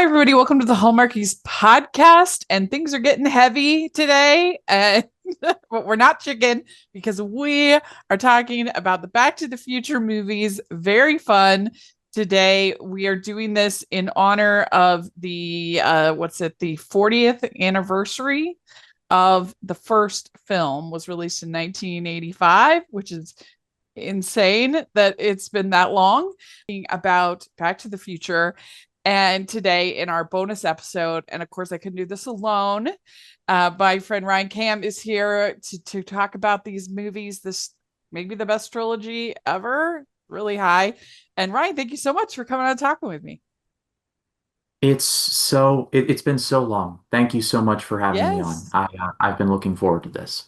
everybody. Welcome to the Hallmarkies podcast. And things are getting heavy today. But we're not chicken because we are talking about the Back to the Future movies. Very fun. Today, we are doing this in honor of the, the 40th anniversary of the first film was released in 1985, which is insane that it's been that long. About Back to the Future. And today, in our bonus episode, and of course, I couldn't do this alone. My friend Ryan Cam is here to talk about these movies. This maybe the best trilogy ever, really high. And Ryan, thank you so much for coming on and talking with me. It's been so long. Thank you so much for having me on. Yes, I've been looking forward to this.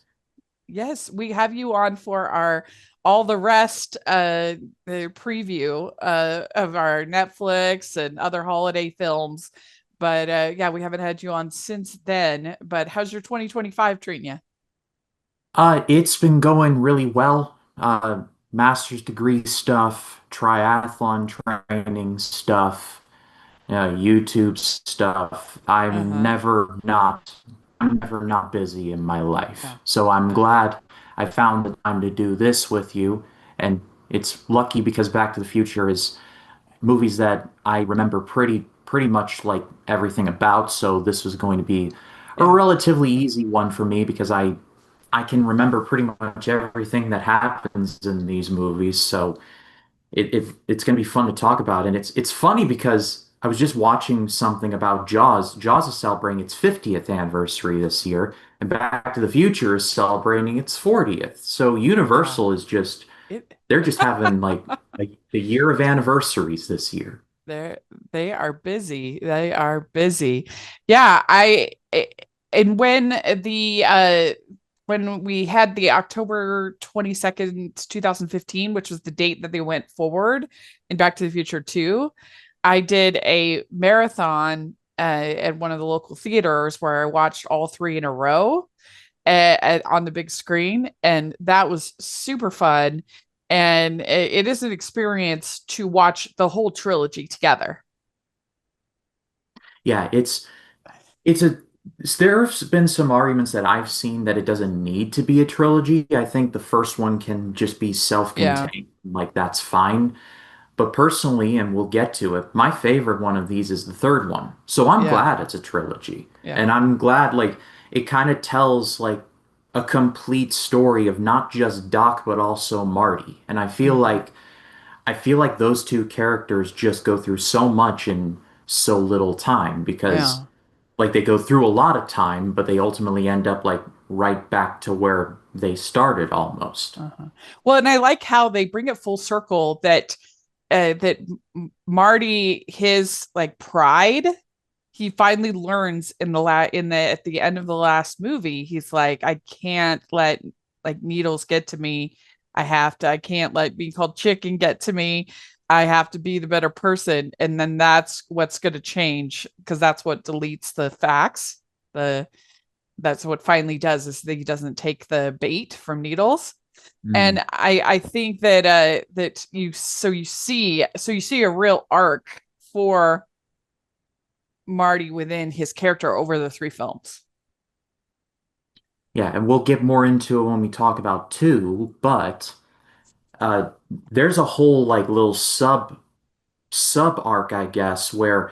yes, we have you on for our all the rest the preview of our Netflix and other holiday films. But yeah, we haven't had you on since then. But how's your 2025 treating you? It's been going really well. Master's degree stuff, triathlon training stuff, YouTube stuff. Uh-huh. I'm never not busy in my life. Yeah. So I'm Yeah. glad I found the time to do this with you. And it's lucky because Back to the Future is movies that I remember pretty much like everything about, so this was going to be a Yeah. relatively easy one for me because I can remember pretty much everything that happens in these movies. So it's going to be fun to talk about, and it's funny because I was just watching something about Jaws. Jaws is celebrating its 50th anniversary this year, and Back to the Future is celebrating its 40th. So Yeah. Universal is just It they're just having like the year of anniversaries this year. they are busy. They are busy. Yeah, and when we had the October 22nd, 2015, which was the date that they went forward in Back to the Future 2, I did a marathon at one of the local theaters where I watched all three in a row on the big screen, and that was super fun. And it is an experience to watch the whole trilogy together. Yeah, it's a there's been some arguments that I've seen that it doesn't need to be a trilogy. I think the first one can just be Yeah, self-contained. Like that's fine. But personally, and we'll get to it, my favorite one of these is the third one. So I'm yeah, glad it's a trilogy. yeah. And I'm glad like it kind of tells like a complete story of not just Doc but also Marty. And Hmm. I feel like those two characters just go through so much in so little time because Yeah. like they go through a lot of time, but they ultimately end up like right back to where they started almost. Uh-huh. Well, and I like how they bring it full circle that Marty, his like pride, he finally learns in the at the end of the last movie. He's like, I can't let like needles get to me. I can't let being called chicken get to me. I have to be the better person. And then that's what's going to change because that's what deletes the facts. The That's what finally does is that he doesn't take the bait from needles. And Mm. I think that you see a real arc for Marty within his character over the three films. Yeah, and we'll get more into it when we talk about two, but uh there's a whole like little sub arc, I guess, where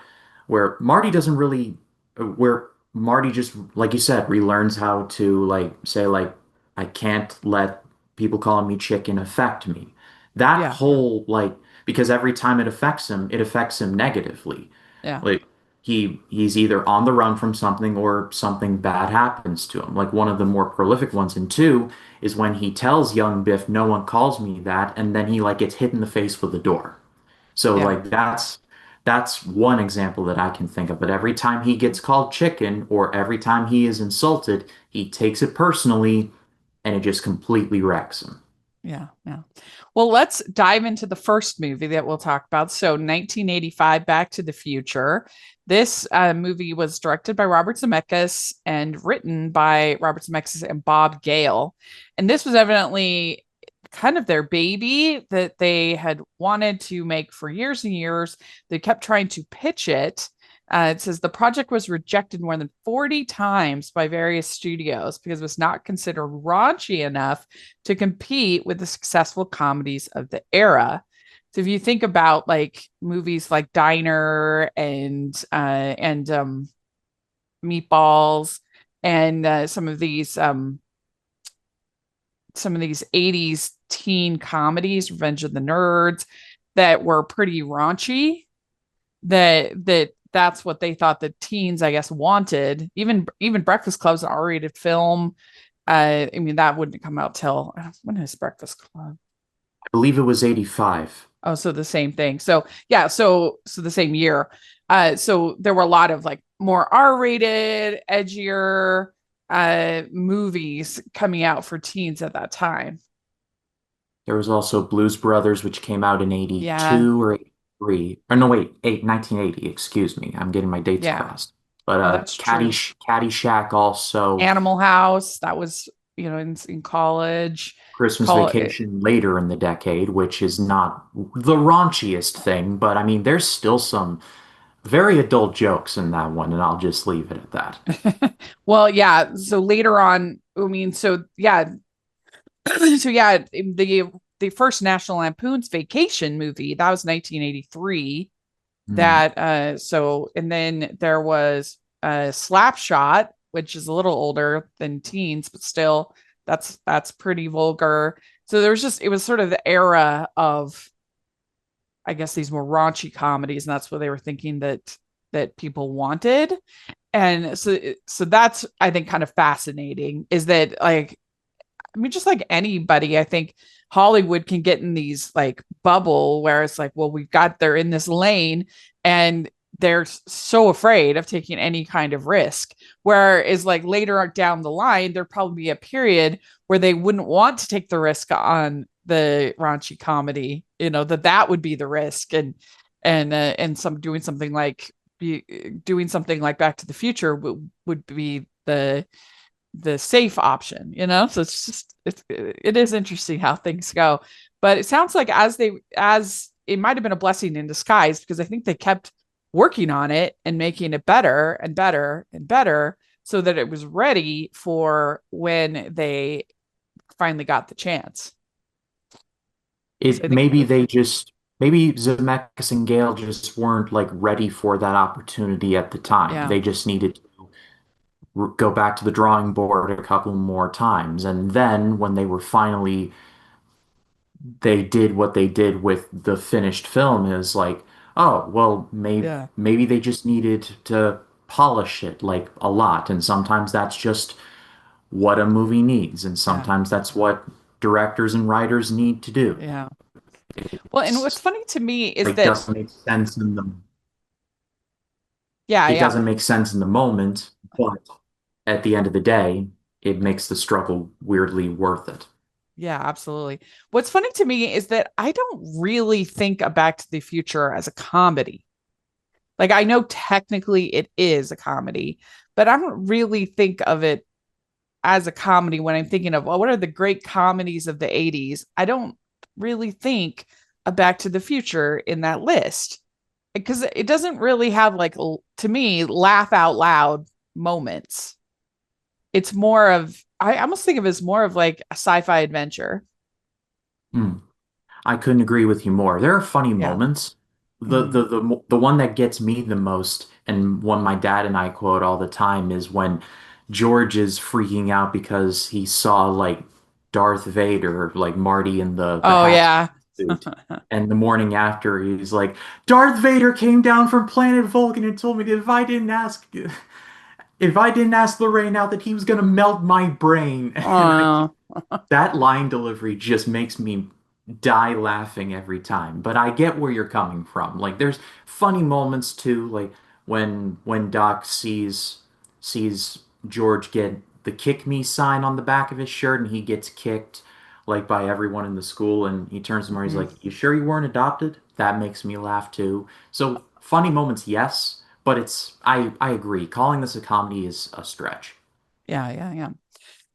Marty doesn't really where Marty just like you said relearns how to like say like I can't let people calling me chicken affect me. That Yeah, whole like because every time it affects him negatively. yeah, Like he's either on the run from something or something bad happens to him. Like one of the more prolific ones in two is when he tells young Biff, "No one calls me that," and then he like gets hit in the face with a door. So yeah, like that's one example that I can think of. But every time he gets called chicken or every time he is insulted, he takes it personally and it just completely wrecks him. yeah, yeah. Well, let's dive into the first movie that we'll talk about. So, 1985, Back to the Future. This movie was directed by Robert Zemeckis and written by Robert Zemeckis and Bob Gale. And this was evidently kind of their baby that they had wanted to make for years and years. They kept trying to pitch it It says the project was rejected more than 40 times by various studios because it was not considered raunchy enough to compete with the successful comedies of the era. So if you think about like movies like Diner and Meatballs and some of these 80s teen comedies, Revenge of the Nerds, that were pretty raunchy, that's what they thought the teens, I guess, wanted. Even Breakfast Club's an R-rated film. I mean, that wouldn't come out till when is Breakfast Club? I believe it was 85. Oh, so the same thing. So yeah, so the same year. So there were a lot of like more R-rated, edgier movies coming out for teens at that time. There was also Blues Brothers, which came out in Yeah. 82 or 83. Or no, wait, 1980, excuse me. I'm getting my dates Yeah. crossed. But No, that's true. Caddyshack also, Animal House, that was, in college. Christmas Call it Vacation later in the decade, which is not the raunchiest thing, but I mean, there's still some very adult jokes in that one, and I'll just leave it at that. well, yeah. So later on, I mean, so yeah, so yeah, the first National Lampoon's Vacation movie, that was 1983. Hmm. That so and then there was Slapshot, which is a little older than teens, but still that's pretty vulgar. So there was just it was sort of the era of, I guess, these more raunchy comedies, and that's what they were thinking that people wanted. And so that's, I think, kind of fascinating, is that like, I mean, just like anybody, I think Hollywood can get in these like bubble where it's like, well, they're in this lane and they're so afraid of taking any kind of risk. Whereas like later down the line, there'd probably be a period where they wouldn't want to take the risk on the raunchy comedy, that would be the risk. And some doing something like Back to the Future would be the safe option, so it is interesting how things go. But it sounds like as it might have been a blessing in disguise, because I think they kept working on it and making it better and better and better so that it was ready for when they finally got the chance. So I It think maybe they just maybe Zemeckis and Gale just weren't like ready for that opportunity at the time. yeah, They just needed to go back to the drawing board a couple more times, and then when they were finally they did what they did with the finished film is like, oh, well, yeah, maybe they just needed to polish it like a lot, and sometimes that's just what a movie needs, and yeah, sometimes that's what directors and writers need to do. yeah. Well, and what's funny to me is Like that, doesn't make sense in the yeah, it yeah, doesn't make sense in the moment, but at the end of the day, it makes the struggle weirdly worth it. yeah, absolutely. What's funny to me is that I don't really think of Back to the Future as a comedy. Like, I know technically it is a comedy, but I don't really think of it as a comedy when I'm thinking of, well, what are the great comedies of the 80s? I don't really think of Back to the Future in that list, because it doesn't really have, like, to me, laugh out loud moments. It's more of, I almost think of it as more of like a sci-fi adventure. Hmm. I couldn't agree with you more. There are funny Yeah. moments. Mm-hmm. The one that gets me the most, and one my dad and I quote all the time, is when George is freaking out because he saw like Darth Vader, like Marty in the Oh hat yeah. suit. And the morning after, he's like, Darth Vader came down from planet Vulcan and told me that if I didn't ask Lorraine out that he was gonna melt my brain. And Oh that line delivery just makes me die laughing every time. But I get where you're coming from. Like there's funny moments too, like when Doc sees George get the kick me sign on the back of his shirt and he gets kicked like by everyone in the school and he turns to him and he's mhm. like, "You sure you weren't adopted?" That makes me laugh too. So funny moments, yes, but I agree. Calling this a comedy is a stretch. Yeah, yeah, yeah.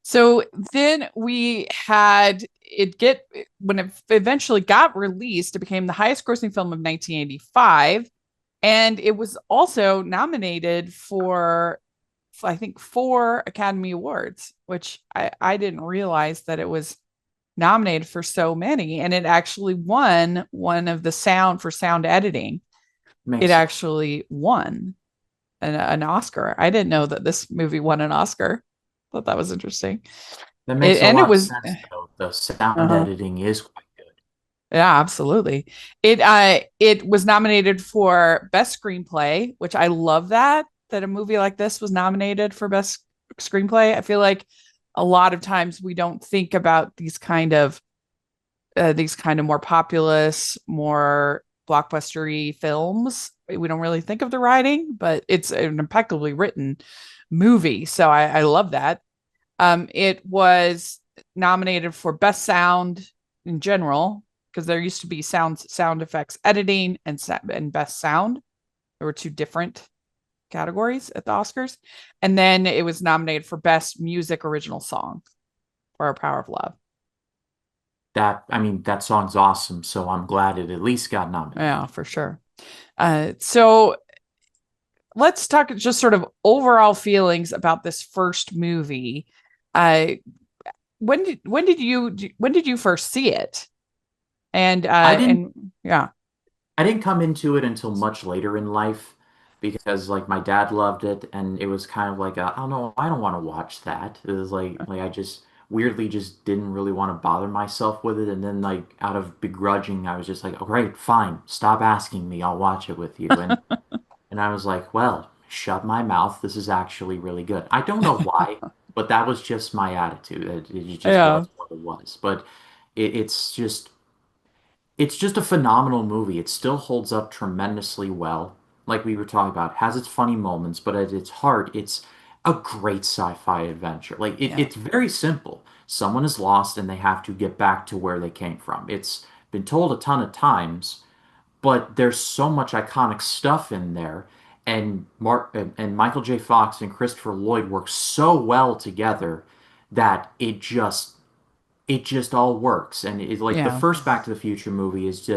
So then we had it get when it eventually got released, it became the highest grossing film of 1985. And it was also nominated for, I think, 4 Academy Awards, which I didn't realize that it was nominated for so many. And it actually won one of the sound editing. It Makes actually won an Oscar. I didn't know that this movie won an Oscar. Thought that was interesting. that makes a And it lot of was, sense though. The sound uh-huh. editing is quite good. Yeah, absolutely. It was nominated for best screenplay, which I love that a movie like this was nominated for best screenplay. I feel like a lot of times we don't think about these kind of more populous, more blockbustery films. We don't really think of the writing, but it's an impeccably written movie. So I love that. It was nominated for best sound in general because there used to be sound effects editing and best sound. There were two different categories at the Oscars, and then it was nominated for best music original song for Our Power of Love. That, I mean, that song's awesome, so I'm glad it at least got Yeah, nominated. for sure. So let's talk just sort of overall feelings about this first movie. Uh, when did you first see it? I didn't And yeah, I didn't come into it until much later in life because like my dad loved it and it was kind of like I don't know, I don't want to watch that. It was like I just weirdly just didn't really want to bother myself with it, and then like out of begrudging I was just like, "Oh, great, fine. Stop asking me. I'll watch it with you." And I was like, "Well, shut my mouth. This is actually really good." I don't know why, but that was just my attitude. It just yeah, was what it was. But it's just it's just a phenomenal movie. It still holds up tremendously well. Like we were talking about, has its funny moments, but at its heart, it's a great sci-fi adventure. Like yeah, it's very simple. Someone is lost and they have to get back to where they came from. It's been told a ton of times, but there's so much iconic stuff in there. And and Michael J. Fox and Christopher Lloyd work so well together that it just all works. And it's like the yeah, first Back to the Future movie is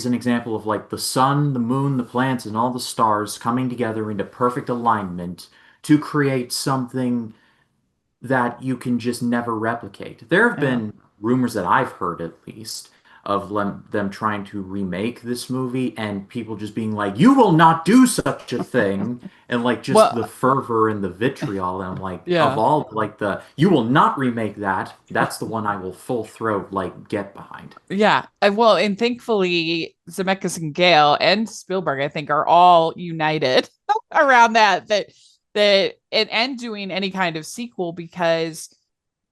an example of like the sun, the moon, the planets, and all the stars coming together into perfect alignment to create something that you can just never replicate. There have yeah. been rumors that I've heard at least of them trying to remake this movie and people just being like, "You will not do such a thing." And like just Well, the fervor and the vitriol and like of yeah. all like the you will not remake that. That's the one I will full throat like get behind. Yeah. Well, and thankfully, Zemeckis and Gale and Spielberg, I think, are all united around that and doing any kind of sequel because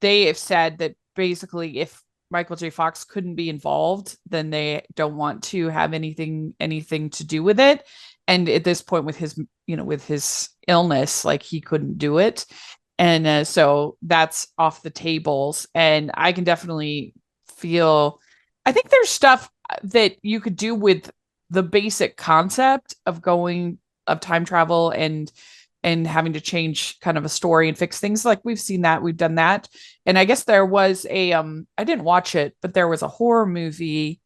they have said that basically if Michael J. Fox couldn't be involved, then they don't want to have anything to do with it. And at this point with his, with his illness, like he couldn't do it. And so that's off the tables. And I can definitely feel, I think there's stuff that you could do with the basic concept of time travel and having to change kind of a story and fix things. Like we've done that. And I guess there was I didn't watch it, but there was a horror movie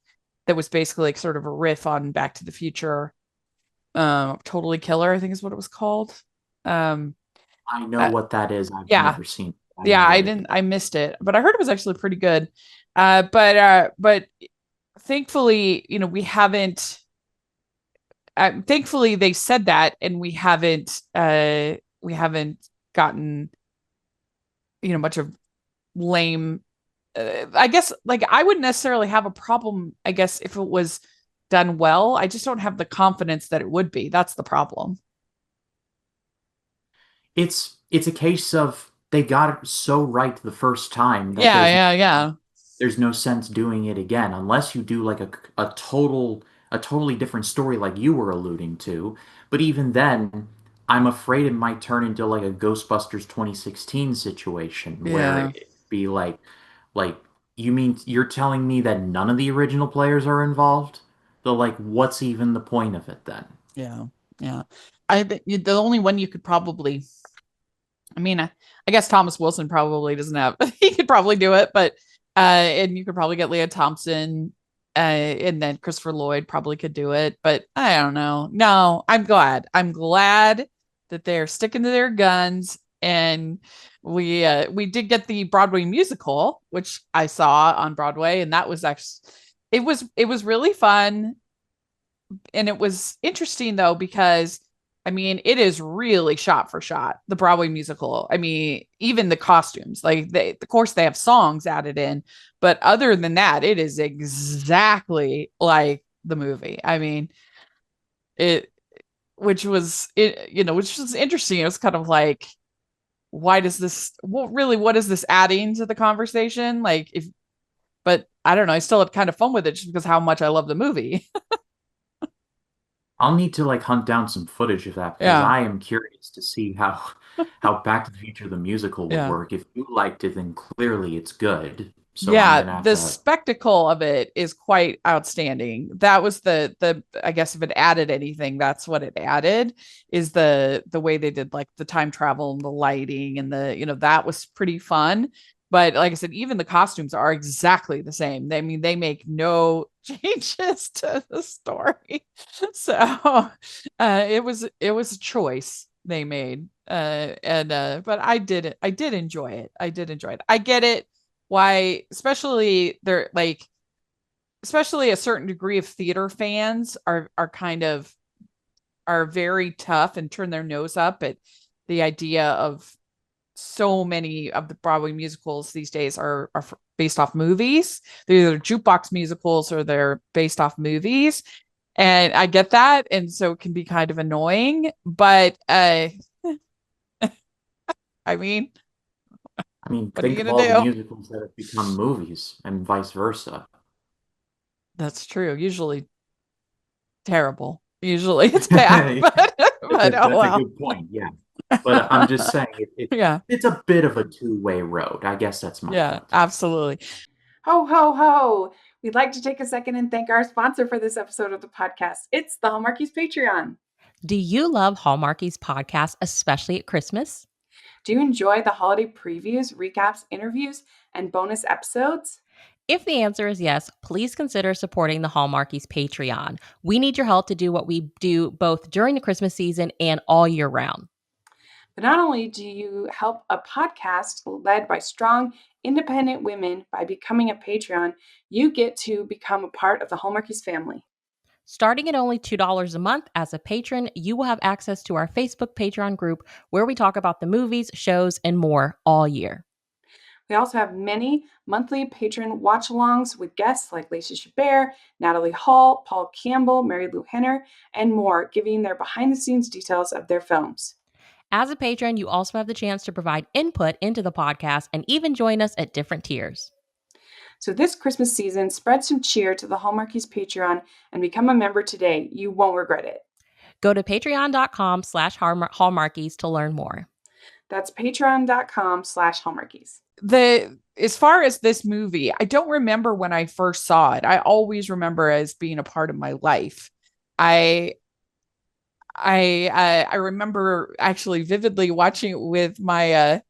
that was basically like sort of a riff on Back to the Future. Totally Killer, I think is what it was called. um I know uh, what that is. I've yeah, never seen it. I yeah, know I what it didn't, is. I missed it, but I heard it was actually pretty good. But thankfully, we haven't, thankfully they said that, and we haven't gotten, much of lame. I guess like I wouldn't necessarily have a problem, I guess, if it was done well. I just don't have the confidence that it would be. That's the problem. It's a case of they got it so right the first time that Yeah, yeah, yeah. there's no sense doing it again unless you do like a totally different story like you were alluding to. But even then, I'm afraid it might turn into like a Ghostbusters 2016 situation where Yeah, it be like you mean you're telling me that none of the original players are involved? So like what's even the point of it then? yeah, yeah. The only one you could probably, I mean, I guess Thomas Wilson probably doesn't have, he could probably do it, but and you could probably get Leah Thompson. And then Christopher Lloyd probably could do it, but I don't know. No, I'm glad. I'm glad that they're sticking to their guns. And we did get the Broadway musical, which I saw on Broadway, and that was actually it was really fun. And it was interesting though, because I mean, it is really shot for shot, the Broadway musical. I mean, even the costumes, like they, of course, they have songs added in, but other than that, it is exactly like the movie. I mean, it, which was interesting. It was kind of like, why does this, well, really, what is this adding to the conversation? Like, if, but I don't know, I still had kind of fun with it just because how much I love the movie. I'll need to like hunt down some footage of that because Yeah. I am curious to see how Back to the Future the musical would Yeah. work. If you liked it, then clearly it's good. So I'm Yeah, gonna have the to. spectacle of it is quite outstanding. That was the I guess if it added anything, that's what it added, is the way they did like the time travel and the lighting and that was pretty fun. But like I said, even the costumes are exactly the same. I mean, they make no changes to the story. So it was a choice they made. And But I did enjoy it. I did enjoy it. I get it why, especially they're like, especially a certain degree of theater fans are kind of are very tough and turn their nose up at the idea of so many of the Broadway musicals these days are based off movies. They're either jukebox musicals or they're based off movies. And I get that. And so it can be kind of annoying. But I mean, I mean, what are think you of gonna all the do? musicals that have become movies and vice versa. That's true. Usually terrible. Usually it's bad, but oh That's a well. good point. Yeah. But I'm just saying Yeah, it's a bit of a two-way road. I guess that's my yeah, point. absolutely. Ho, ho, ho! We'd like to take a second and thank our sponsor for this episode of the podcast. It's the Hallmarkies Patreon. Do you love Hallmarkies podcasts, especially at Christmas? Do you enjoy the holiday previews, recaps, interviews, and bonus episodes? If the answer is yes, please consider supporting the Hallmarkies Patreon. We need your help to do what we do both during the Christmas season and all year round. But not only do you help a podcast led by strong, independent women by becoming a Patreon, you get to become a part of the Hallmarkies family. Starting at only $2 a month as a patron, you will have access to our Facebook Patreon group where we talk about the movies, shows, and more all year. We also have many monthly patron watch-alongs with guests like Lacey Chabert, Natalie Hall, Paul Campbell, Mary Lou Henner, and more, giving their behind-the-scenes details of their films. As a patron, you also have the chance to provide input into the podcast and even join us at different tiers. So this Christmas season, spread some cheer to the Hallmarkies Patreon and become a member today. You won't regret it. Go to patreon.com/hallmarkies to learn more. That's patreon.com/Hallmarkies. The As far as this movie, I don't remember when I first saw it. I always remember as being a part of my life. I I remember actually vividly watching it with my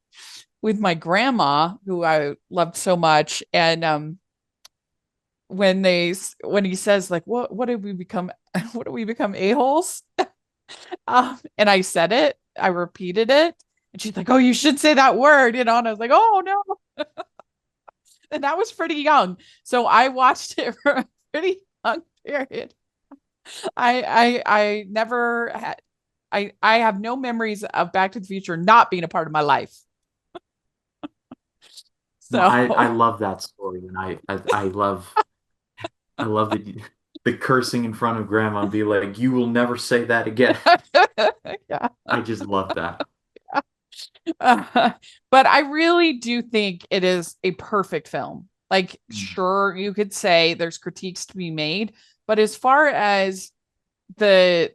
grandma, who I loved so much. And when he says like, what did we become? What did we become, a-holes? And I said it, I repeated it, and she's like, oh, you should say that word, and I was like, oh no. And that was pretty young, so I watched it for a pretty long period. I never had, I have no memories of Back to the Future not being a part of my life. No, I So love that story, and I love the cursing in front of grandma and be like, "You will never say that again." yeah. I just love that. But I really do think it is a perfect film. Like, Mm. sure, you could say there's critiques to be made, but as far as the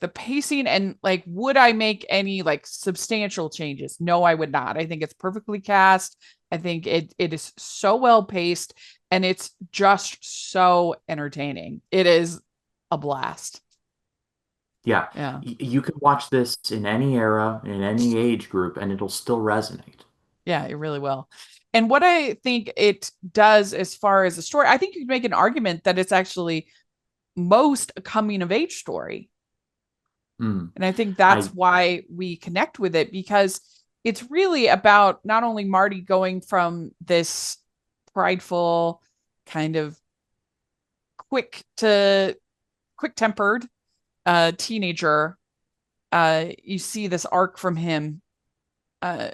the pacing and like, would I make any like substantial changes? No, I would not. I think it's perfectly cast. I think it is so well paced, and it's just so entertaining. It is a blast. Yeah, Yeah. you can watch this in any era, in any age group, and it'll still resonate. Yeah, it really will. And what I think it does as far as a story, I think you can make an argument that it's actually most a coming of age story. Mm. And I think that's I why we connect with it, because it's really about not only Marty going from this prideful, kind of quick tempered teenager. You see this arc from him uh,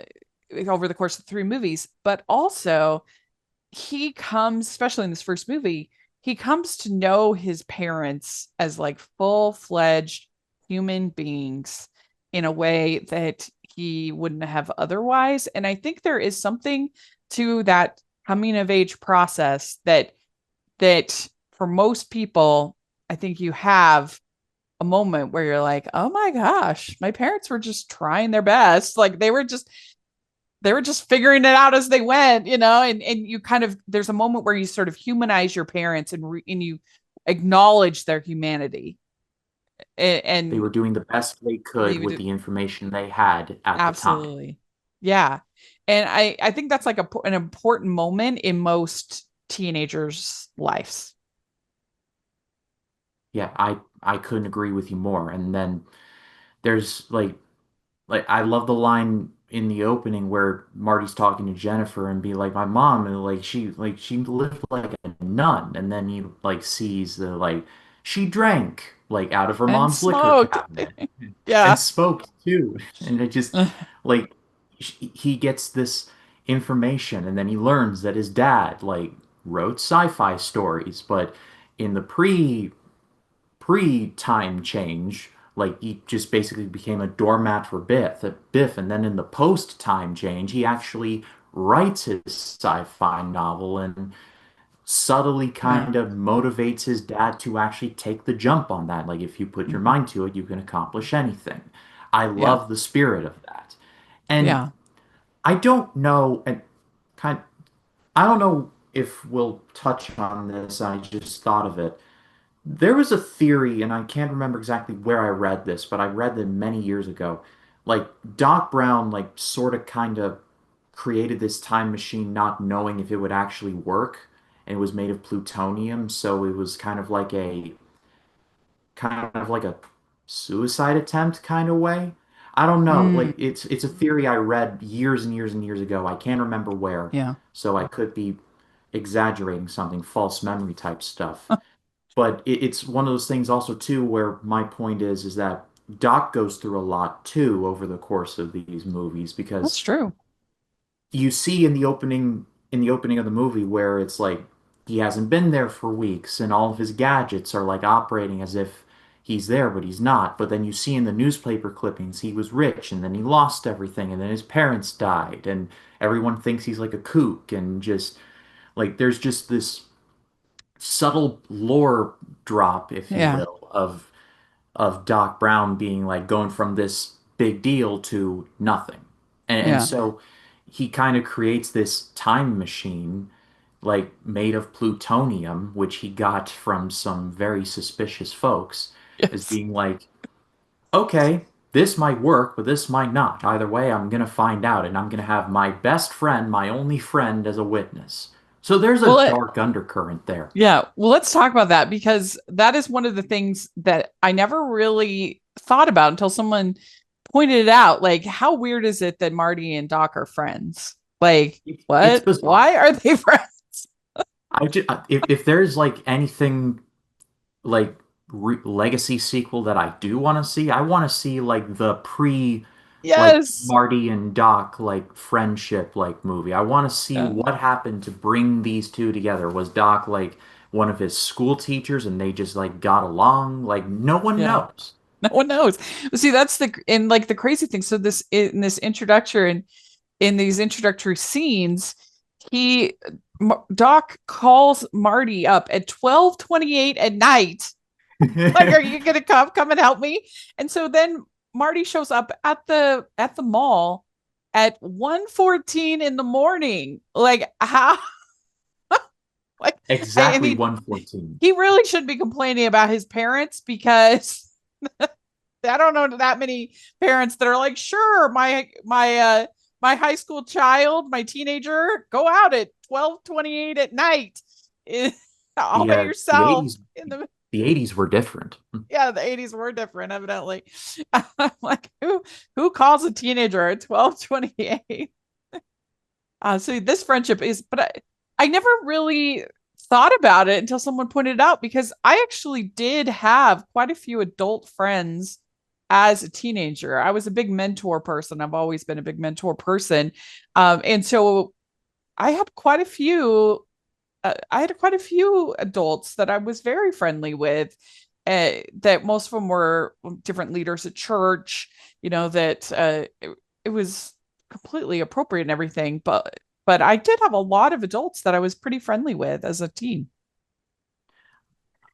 over the course of 3 movies, but also he comes, especially in this first movie, he comes to know his parents as like full-fledged human beings in a way that he wouldn't have otherwise. And I think there is something to that coming of age process that for most people, I think you have a moment where you're like, oh my gosh, my parents were just trying their best. Like they were just figuring it out as they went, and you kind of, there's a moment where you sort of humanize your parents and you acknowledge their humanity. They And were doing the best they they could with would the information they had at the time. absolutely. Yeah. And I think that's like an important moment in most teenagers' lives. Yeah, I couldn't agree with you more. And then there's like I love the line in the opening where Marty's talking to Jennifer and be like, my mom, and like she lived like a nun, and then he like sees the like she drank like out of her And mom's liquor smoked. cabinet and Yeah. spoke too. And it just like he gets this information, and then he learns that his dad like wrote sci-fi stories, but in the pre-time change, like he just basically became a doormat for Biff, and then in the post-time change, he actually writes his sci-fi novel and subtly Yeah. kind of motivates his dad to actually take the jump on that. Like if you put your Mhm. mind to it, you can accomplish anything. I Yeah. love the spirit of that. And Yeah. I don't know, and kind I don't know if we'll touch on this. I just thought of it. There was a theory, and I can't remember exactly where I read this, but I read it many years ago. Like Doc Brown, like sort of kind of created this time machine not knowing if it would actually work, and it was made of plutonium, so it was kind of like a suicide attempt kind of way. I don't know. Like Mm. it's a theory I read years and years and years ago. I can't remember where, Yeah. so I could be exaggerating something, false memory type stuff. But it's one of those things also too where my point is that Doc goes through a lot too over the course of these movies That's because true. you see in the opening of the movie where it's like he hasn't been there for weeks and all of his gadgets are like operating as if he's there but he's not. But then you see in the newspaper clippings he was rich and then he lost everything and then his parents died and everyone thinks he's like a kook and just like there's just this subtle lore drop, if you Yeah. will, of Doc Brown being like going from this big deal to nothing. And Yeah. so he kind of creates this time machine like made of plutonium, which he got from some very suspicious folks, as Yes. being like, okay, this might work, but this might not. Either way, I'm gonna find out, and I'm gonna have my best friend, my only friend, as a witness. So there's a Well, dark undercurrent there. yeah. Well, let's talk about that, because that is one of the things that I never really thought about until someone pointed it out. Like, how weird is it that Marty and Doc are friends? Like, It's what? bizarre. Why are they friends? If there's like anything like legacy sequel that I do want to see, I want to see like the pre like Yes. Marty and Doc like friendship like movie. I want to see Yeah. what happened to bring these two together. Was Doc like one of his school teachers and they just like got along? Like no one Yeah. knows. No one knows. See, that's the crazy thing. So this in this introduction, in these introductory scenes, he Doc calls Marty up at 12:28 at night. Like, are you gonna come and help me? And so then Marty shows up at the mall at 1:14 in the morning. Like, how? Like, and Exactly he 114. he really should be complaining about his parents, because I don't know that many parents that are like, sure, my my high school child, my teenager, go out at 12:28 at night all by The yourself 80s in the the 80s were different. yeah, the 80s were different, evidently. I'm like, who calls a teenager at 12:28? So this friendship is, but I never really thought about it until someone pointed it out because I actually did have quite a few adult friends as a teenager. I was a big mentor person. I've always been a big mentor person. And so I had quite a few I had quite a few adults that I was very friendly with. That most of them were different leaders at church, that it was completely appropriate and everything. But I did have a lot of adults that I was pretty friendly with as a teen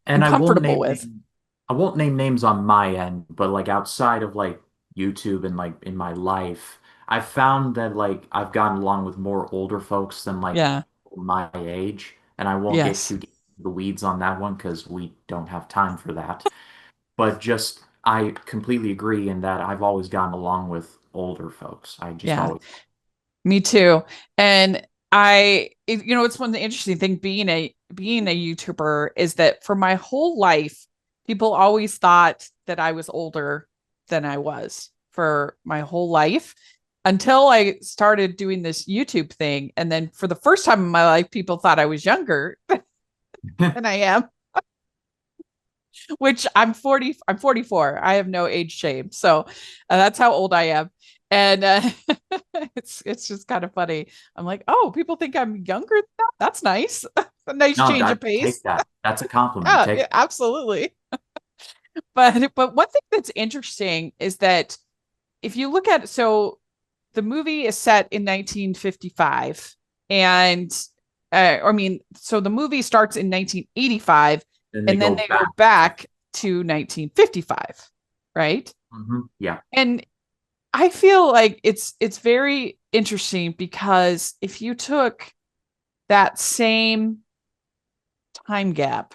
and And comfortable with. I won't name names on my end, but like outside of like YouTube and like in my life, I've found that like I've gotten along with more older folks than like Yeah. my age. And I won't get Yes. too deep into the weeds on that one because we don't have time for that. But just I completely agree in that I've always gotten along with older folks. I just Yeah. always Me too. And it's one of the interesting thing being a YouTuber is that for my whole life, people always thought that I was older than I was for my whole life until I started doing this YouTube thing. And then for the first time in my life, people thought I was younger than I am, which I'm 44. I have no age shame. So that's how old I am. And it's just kind of funny. I'm like, oh, people think I'm younger than that. That's nice. A nice no, change of that pace. take that. That's a compliment. Yeah, Take yeah, absolutely. But one thing that's interesting is that if you look at so the movie is set in 1955 and so the movie starts in 1985 and they and then go they go back. back to 1955, right? Yeah. And I feel like it's very interesting because if you took that same time gap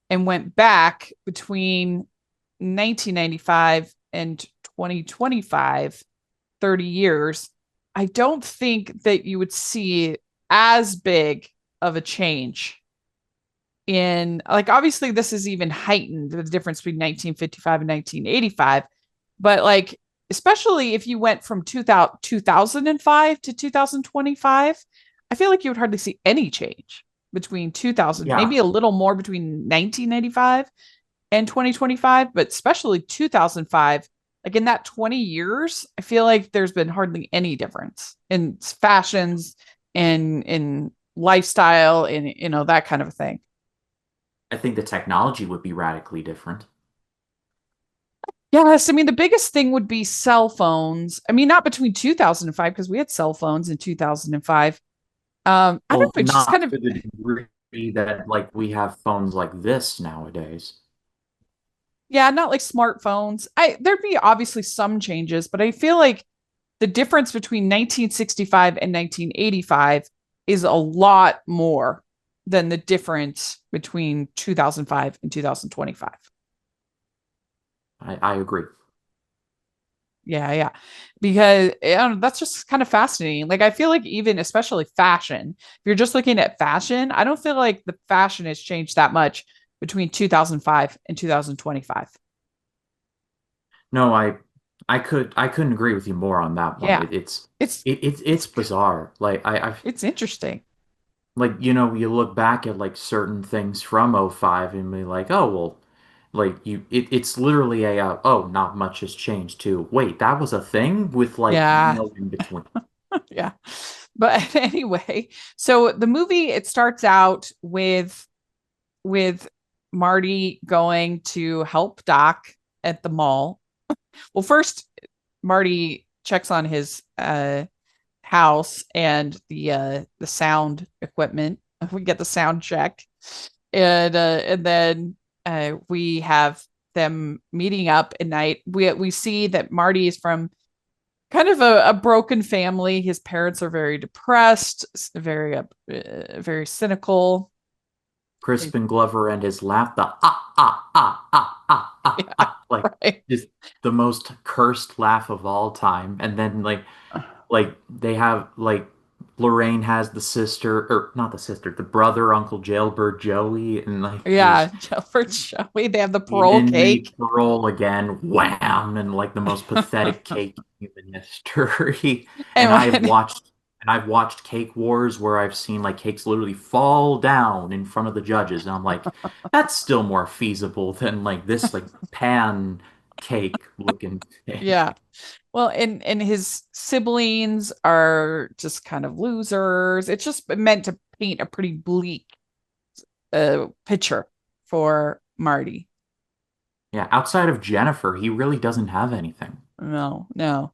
and went back between 1995 and 2025, 30 years, I don't think that you would see as big of a change in, like, obviously this is even heightened the difference between 1955 and 1985, but like especially if you went from 2005 to 2025, I feel like you would hardly see any change between 2000, Yeah. maybe a little more between 1995 and 2025, but especially 2005, like in that 20 years, I feel like there's been hardly any difference in fashions and in lifestyle and that kind of a thing. I think the technology would be radically different. Yes, I mean the biggest thing would be cell phones. I mean, not between 2005 because we had cell phones in 2005. I don't Well, know, just kind not of to the degree that like we have phones like this nowadays. yeah, not like smartphones. There'd be obviously some changes, but I feel like the difference between 1965 and 1985 is a lot more than the difference between 2005 and 2025. I agree. Yeah, yeah. Because that's just kind of fascinating. Like I feel like even especially fashion, if you're just looking at fashion, I don't feel like the fashion has changed that much between 2005 and 2025. No, I couldn't agree with you more on that one. Yeah. It's It's bizarre. Like it's interesting. like you look back at like certain things from '05 and be like, oh well, like it's literally a oh, not much has changed too. Wait, that was a thing with like Yeah. no in between. Yeah. But anyway, so the movie it starts out with Marty going to help Doc at the mall. Well, first Marty checks on his house and the sound equipment. We get the sound check. And then we have them meeting up at night. We see that Marty is from kind of a broken family. His parents are very depressed, very cynical. Crispin Glover and his laugh, the Yeah, like right. just the most cursed laugh of all time. And then like like they have like Lorraine has the sister, or not the sister, the brother, Uncle Jailbird Joey, and like Yeah, there's for Joey, they have the parole and they cake. parole again, wham, and like the most pathetic cake in human history. And And when, I've watched Cake Wars where I've seen like cakes literally fall down in front of the judges, and I'm like, that's still more feasible than like this like pan cake looking thing. yeah. Well, and his siblings are just kind of losers. It's just meant to paint a pretty bleak picture for Marty. Yeah, outside of Jennifer, he really doesn't have anything. No, no.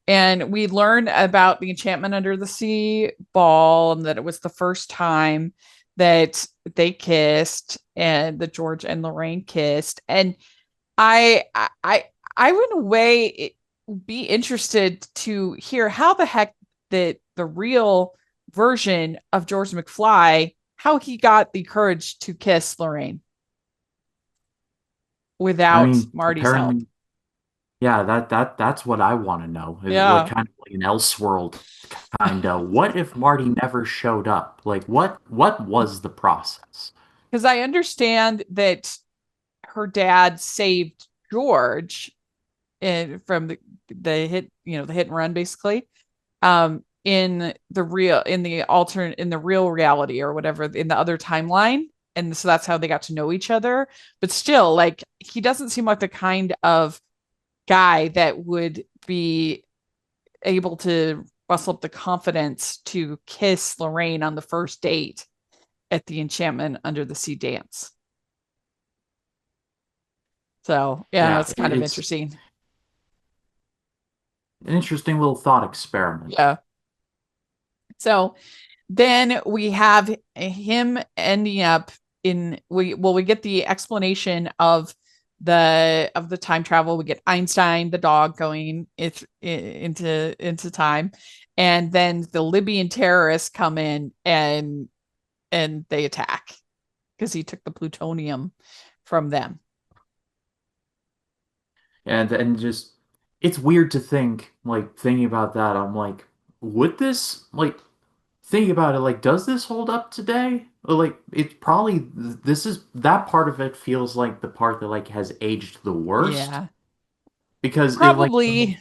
And we learn about the Enchantment Under the Sea ball and that it was the first time that they kissed and that George and Lorraine kissed. And I would in a way be interested to hear how the heck that the real version of George McFly, how he got the courage to kiss Lorraine I without mean, Marty's help. apparently, yeah, that's what I want to know. Is like Yeah. kind of like an Elseworld kind of. What if Marty never showed up? Like what was the process? Because I understand that her dad saved George from the hit, the hit and run basically. In the real reality or whatever, in the other timeline. And so that's how they got to know each other. But still, like he doesn't seem like the kind of guy that would be able to rustle up the confidence to kiss Lorraine on the first date at the Enchantment Under the Sea dance. So yeah, Yeah, it's kind of it's interesting. an interesting little thought experiment. Yeah. So then we have him ending up we get the explanation of the time travel. We get Einstein, the dog, going into time, and then the Libyan terrorists come in and they attack because he took the plutonium from them. And just it's weird to think like thinking about that. I'm like, would this like thinking about it like does this hold up today? Or, like it's probably this is that part of it feels like the part that like has aged the worst Yeah, because it like probably.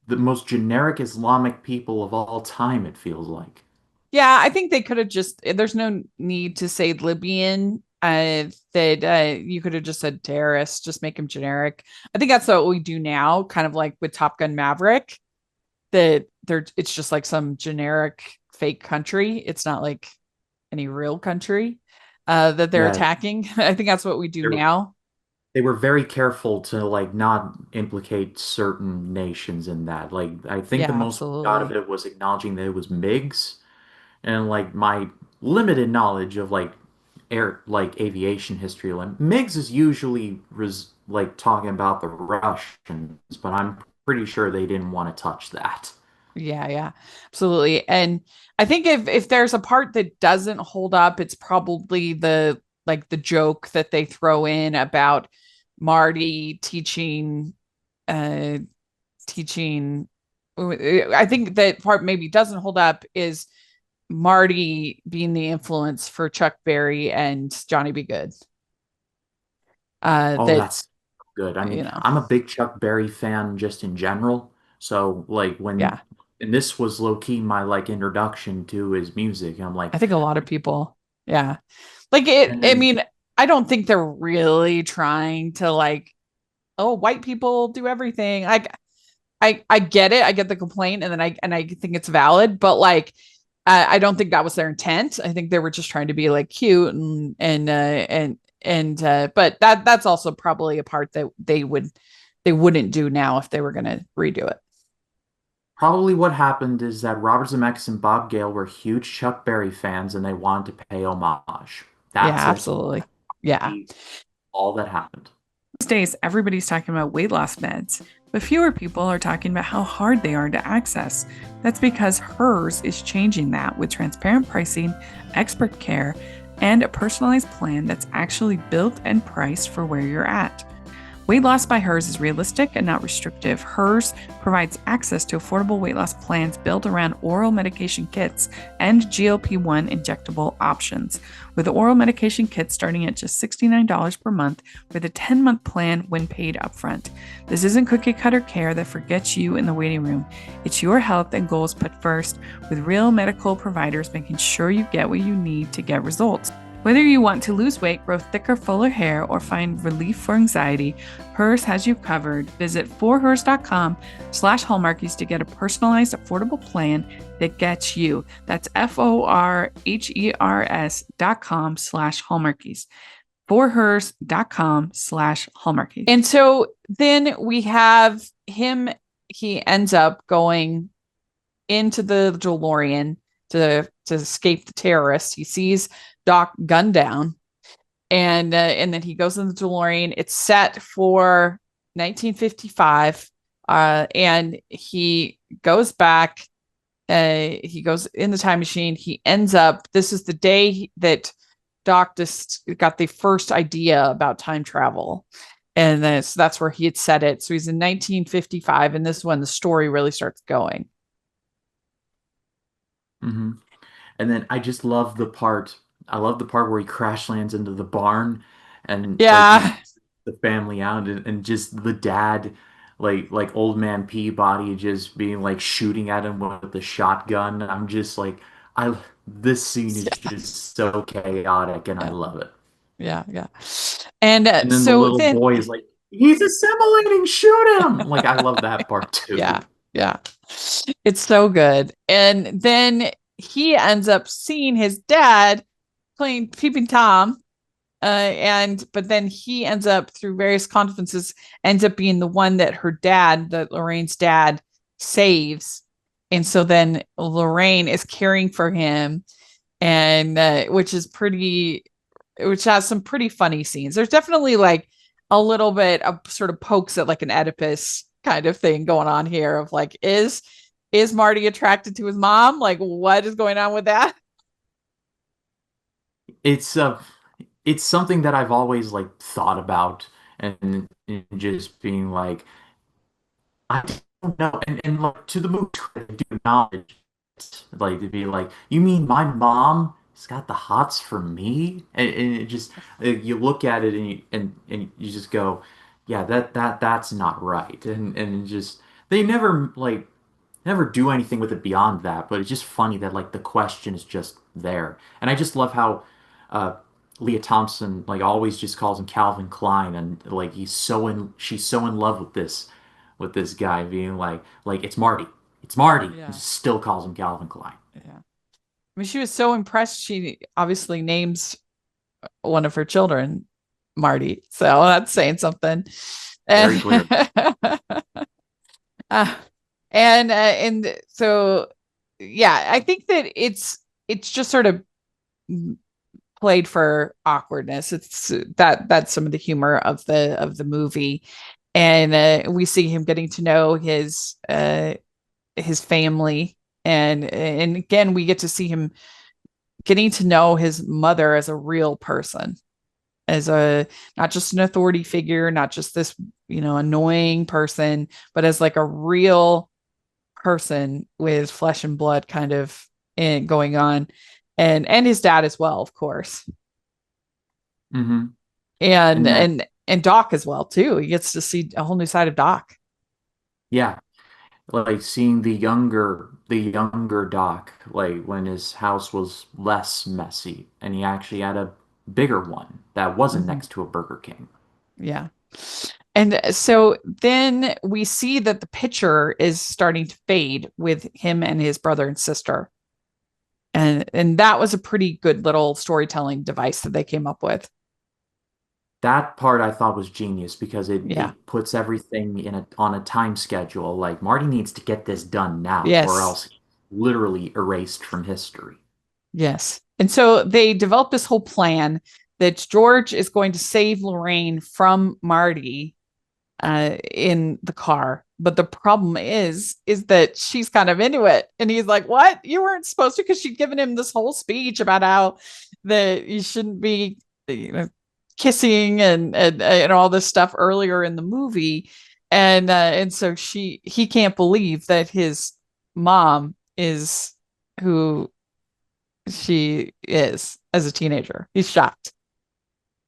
the most generic Islamic people of all time, it feels like. Yeah, I think they could have just, there's no need to say Libyan. That you could have just said terrorist, just make him generic. I think that's what we do now, kind of like with Top Gun Maverick, that it's just like some generic fake country. It's not like any real country that they're Yeah, attacking. I think that's what we do they're now. they were very careful to like not implicate certain nations in that. Like I think the Yeah, most we got of absolutely. it was acknowledging that it was MiGs and like my limited knowledge of like air like aviation history. Like MiGs is usually like talking about the Russians, but I'm pretty sure they didn't want to touch that. Yeah, yeah, absolutely. And I think if there's a part that doesn't hold up, it's probably the joke that they throw in about Marty uh teaching I think that part maybe doesn't hold up is Marty being the influence for Chuck Berry and Johnny B. Good. Oh, That that's good. I you mean, know, I'm a big Chuck Berry fan just in general. So like when yeah. and this was low key my like introduction to his music. I'm like, I think a lot of people, yeah. Like it, I and mean, I don't think they're really trying to like, oh, white people do everything. Like I get it. I get the complaint and I think it's valid, but like I don't think that was their intent. I think they were just trying to be like cute and but that's also probably a part that they wouldn't do now if they were going to redo it. probably what happened is that Robert Zemeckis and Bob Gale were huge Chuck Berry fans and they wanted to pay homage. That's Yeah, it. absolutely. Yeah. Be all that happened. These days, everybody's talking about weight loss meds, but fewer people are talking about how hard they are to access. That's because hers is changing that with transparent pricing, expert care, and a personalized plan that's actually built and priced for where you're at. Weight loss by Hers is realistic and not restrictive. Hers provides access to affordable weight loss plans built around oral medication kits and GLP-1 injectable options, with oral medication kits starting at just $69 per month with a 10-month plan when paid upfront. This isn't cookie cutter care that forgets you in the waiting room. It's your health and goals put first, with real medical providers making sure you get what you need to get results. Whether you want to lose weight, grow thicker, fuller hair, or find relief for anxiety, Hers has you covered. Visit forhers.com/Hallmarkies to get a personalized, affordable plan that gets you. That's forhers.com/Hallmarkies. forhers.com/Hallmarkies. And so then we have him, he ends up going into the DeLorean to escape the terrorists. He sees Doc gunned down, and then he goes in the DeLorean. It's set for 1955, and he goes back. He goes in the time machine. He ends up. This is the day that Doc just got the first idea about time travel, and that's where he had set it. So he's in 1955, and this is when the story really starts going. Mm-hmm. And then I just love the part. I love the part where he crash lands into the barn, and like he Yeah. gets the family out, and just the dad, like old man Peabody, just being like shooting at him with the shotgun. I'm just like, I this scene is just so chaotic, and I Yeah. love it. Yeah. And And then the so little then, boy is like, he's assimilating, shoot him! Like I love that part too. yeah, it's so good. And then he ends up seeing his dad playing Peeping Tom, but then he ends up through various confidences ends up being the one that that Lorraine's dad, saves, and so then Lorraine is caring for him, and which has some pretty funny scenes. There's definitely like a little bit of sort of pokes at like an Oedipus kind of thing going on here of like, is Marty attracted to his mom? Like, what is going on with that? It's it's something that I've always like thought about, and just being like, I don't know, and like to the movie, I do acknowledge, like to be like, you mean my mom has got the hots for me, and it just you look at it and you just go, yeah, that's not right, and just they never like never do anything with it beyond that, but it's just funny that like the question is just there. And I just love how uh Leah Thompson like always just calls him Calvin Klein, and like she's so in love with this guy being like it's Marty. It's Marty. Yeah. And still calls him Calvin Klein. Yeah. I mean, she was so impressed. She obviously names one of her children Marty. So that's saying something. Very clear. And so, yeah, I think that it's just sort of played for awkwardness. It's that's some of the humor of the movie, and we see him getting to know his family, and again we get to see him getting to know his mother as a real person, as a not just an authority figure, not just this annoying person, but as like a real person with flesh and blood kind of going on, and his dad as well, of course. Mm-hmm. And Doc as well too. He gets to see a whole new side of Doc. Yeah. Like seeing the younger Doc, like when his house was less messy and he actually had a bigger one that wasn't Mhm. next to a Burger King. Yeah. And so then we see that the picture is starting to fade with him and his brother and sister. And that was a pretty good little storytelling device that they came up with. That part I thought was genius because Yeah. it puts everything on a time schedule. Like Marty needs to get this done now, or Yes. else he's literally erased from history. Yes. And so they developed this whole plan that George is going to save Lorraine from Marty in the car. But the problem is that she's kind of into it. And he's like, what? You weren't supposed to, because she'd given him this whole speech about how that you shouldn't be, kissing and all this stuff earlier in the movie, and so he can't believe that his mom is who she is as a teenager. He's shocked.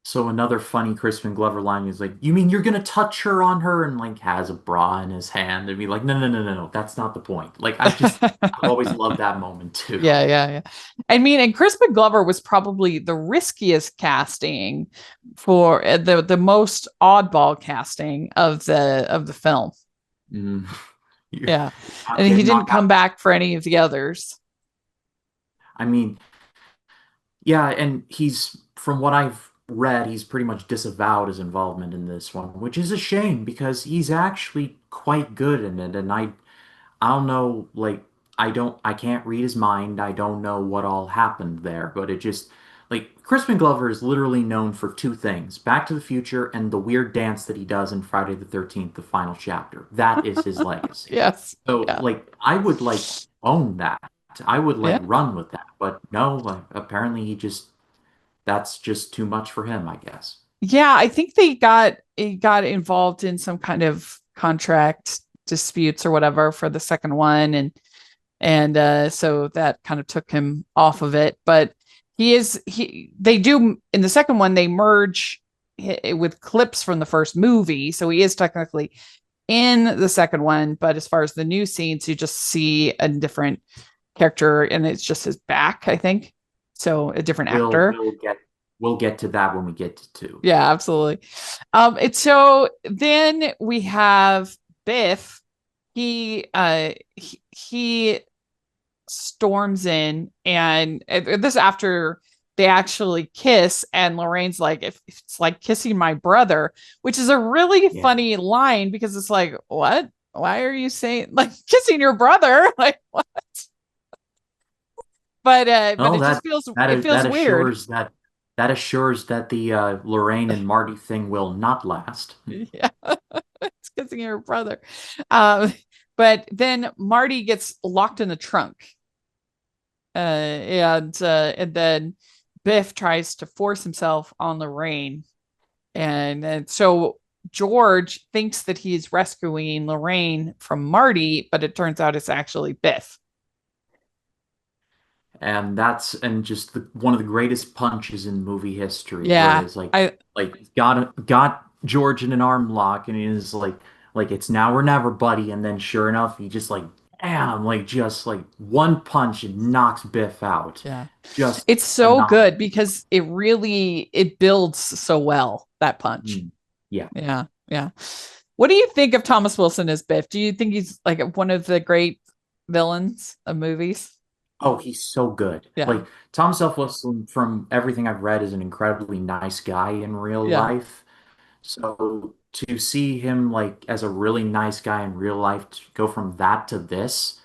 So another funny Crispin Glover line is like, "You mean you're gonna touch her on her?" And like has a bra in his hand and be like, "No, no, no, no, no, that's not the point." Like I've always loved that moment too. Yeah. I mean, and Crispin Glover was probably the riskiest casting for the most oddball casting of the film. Mm. Yeah, Not and he getting didn't knocked out. come back for any of the others. I mean, yeah, and he's from what I've read, he's pretty much disavowed his involvement in this one, which is a shame because he's actually quite good in it. And I don't know, like I can't read his mind. I don't know what all happened there, but it just like Crispin Glover is literally known for two things: Back to the Future and the weird dance that he does in Friday the 13th, the final chapter. That is his legacy. Yes. So Yeah. like I would like own that. I would like Yeah. run with that. But no, like apparently that's just too much for him, I guess. Yeah, I think it got involved in some kind of contract disputes or whatever for the second one, and so that kind of took him off of it. But they do in the second one they merge with clips from the first movie, so he is technically in the second one. But as far as the new scenes, you just see a different character, and it's just his back, I think. So a different We'll actor. we'll get we'll get to that when we get to two. Yeah, absolutely. It's so then we have Biff. He storms in, and this after they actually kiss, and Lorraine's like, if it's like kissing my brother, which is a really Yeah. funny line because it's like, what? Why are you saying like kissing your brother? Like what? But Oh, it just feels weird. that assures that the Lorraine and Marty thing will not last. Yeah. It's kissing your brother. Um, but then Marty gets locked in the trunk. And then Biff tries to force himself on Lorraine. And so George thinks that he's rescuing Lorraine from Marty, but it turns out it's actually Biff. And that's and just one of the greatest punches in movie history, where Yeah. it's like I got George in an arm lock, and he's like it's now or never, buddy. And then sure enough, he just like bam, like just like one punch and knocks Biff out. Yeah. Just It's so phenomenal. good because it builds so well, that punch. Mm. Yeah. Yeah. What do you think of Thomas Wilson as Biff? Do you think he's like one of the great villains of movies? Oh, he's so good. Yeah. Like Thomas F. Wilson, from everything I've read, is an incredibly nice guy in real Yeah. life. So to see him like as a really nice guy in real life to go from that to this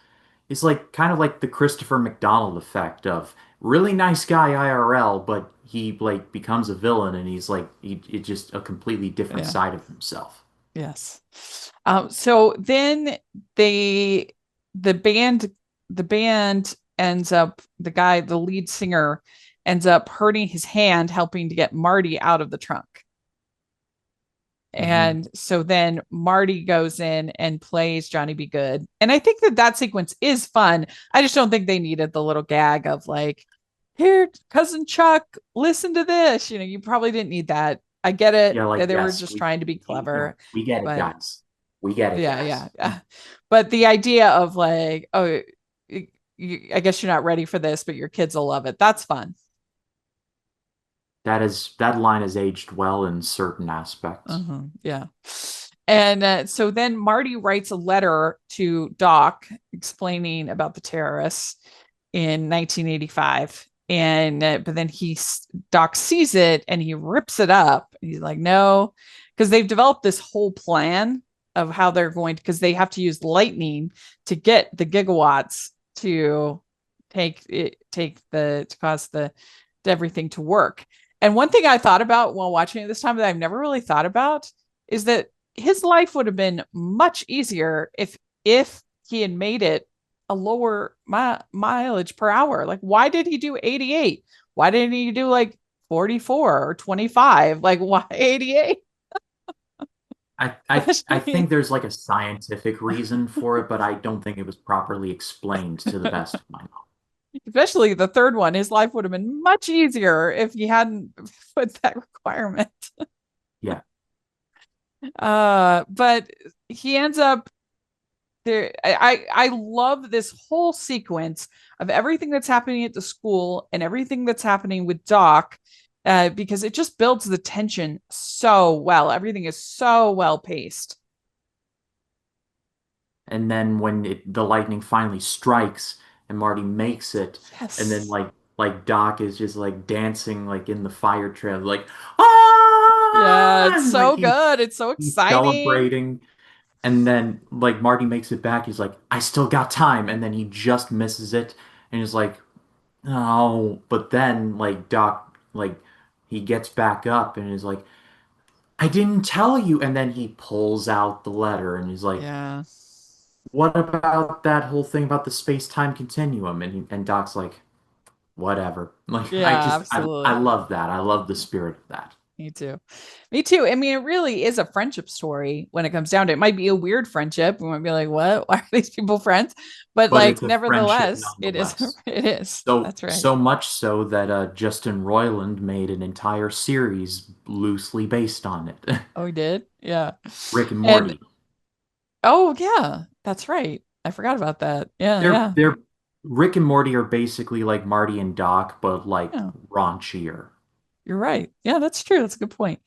is like kind of like the Christopher McDonald effect of really nice guy IRL, but he like becomes a villain and he's like it's just a completely different Yeah. side of himself. Yes. So then they the band the band ends up the lead singer ends up hurting his hand helping to get Marty out of the trunk. Hmm. And so then Marty goes in and plays Johnny Be Good. And I think that sequence is fun. I just don't think they needed the little gag of like, here, cousin Chuck, listen to this. You probably didn't need that. I get it. Yeah, like They were yes, just trying to be clever, we get it, but guys. We get it, yeah. guys. But the idea of like, oh, I guess you're not ready for this, but your kids will love it. That's fun. That line has aged well in certain aspects. Yeah. And so then Marty writes a letter to Doc explaining about the terrorists in 1985. But then Doc sees it and he rips it up. He's like, no, because they've developed this whole plan of how they're going to, because they have to use lightning to get the gigawatts to to cause everything to work. And one thing I thought about while watching it this time that I've never really thought about is that his life would have been much easier if he had made it a lower mileage per hour. Like, why did he do 88? Why didn't he do like 44 or 25. Like, why 88? I think Especially, there's like a scientific reason for it, but I don't think it was properly explained to the best of my knowledge. especially the third one. His life would have been much easier if he hadn't put that requirement. Yeah. But he ends up there. I love this whole sequence of everything that's happening at the school and everything that's happening with Doc, because it just builds the tension so well. Everything is so well paced. And then when the lightning finally strikes and Marty makes it, and then Yes. like Doc is just like dancing like in the fire trail, like Yeah, ah, it's and like so good. It's so he's exciting. celebrating. And then like Marty makes it back, he's like, I still got time, and then he just misses it, and he's like, oh, but then like Doc like he gets back up and is like, I didn't tell you, and then he pulls out the letter and he's like, Yeah. what about that whole thing about the space-time continuum? And Doc's like, whatever. Like Yeah, I absolutely. love that. I love the spirit of that. Me too. Me too. I mean, it really is a friendship story when it comes down to it. It might be a weird friendship. We might be like, what? Why are these people friends? But But like, it's a friendship nevertheless, it is. nonetheless. It is. So That's right. so much so that Justin Roiland made an entire series loosely based on it. Oh, we did. Yeah. Rick and And Morty. oh, yeah, that's right. I forgot about that. Yeah. Yeah. They're Rick and Morty are basically like Marty and Doc, but like Yeah. raunchier. You're right. Yeah, that's true. That's a good point.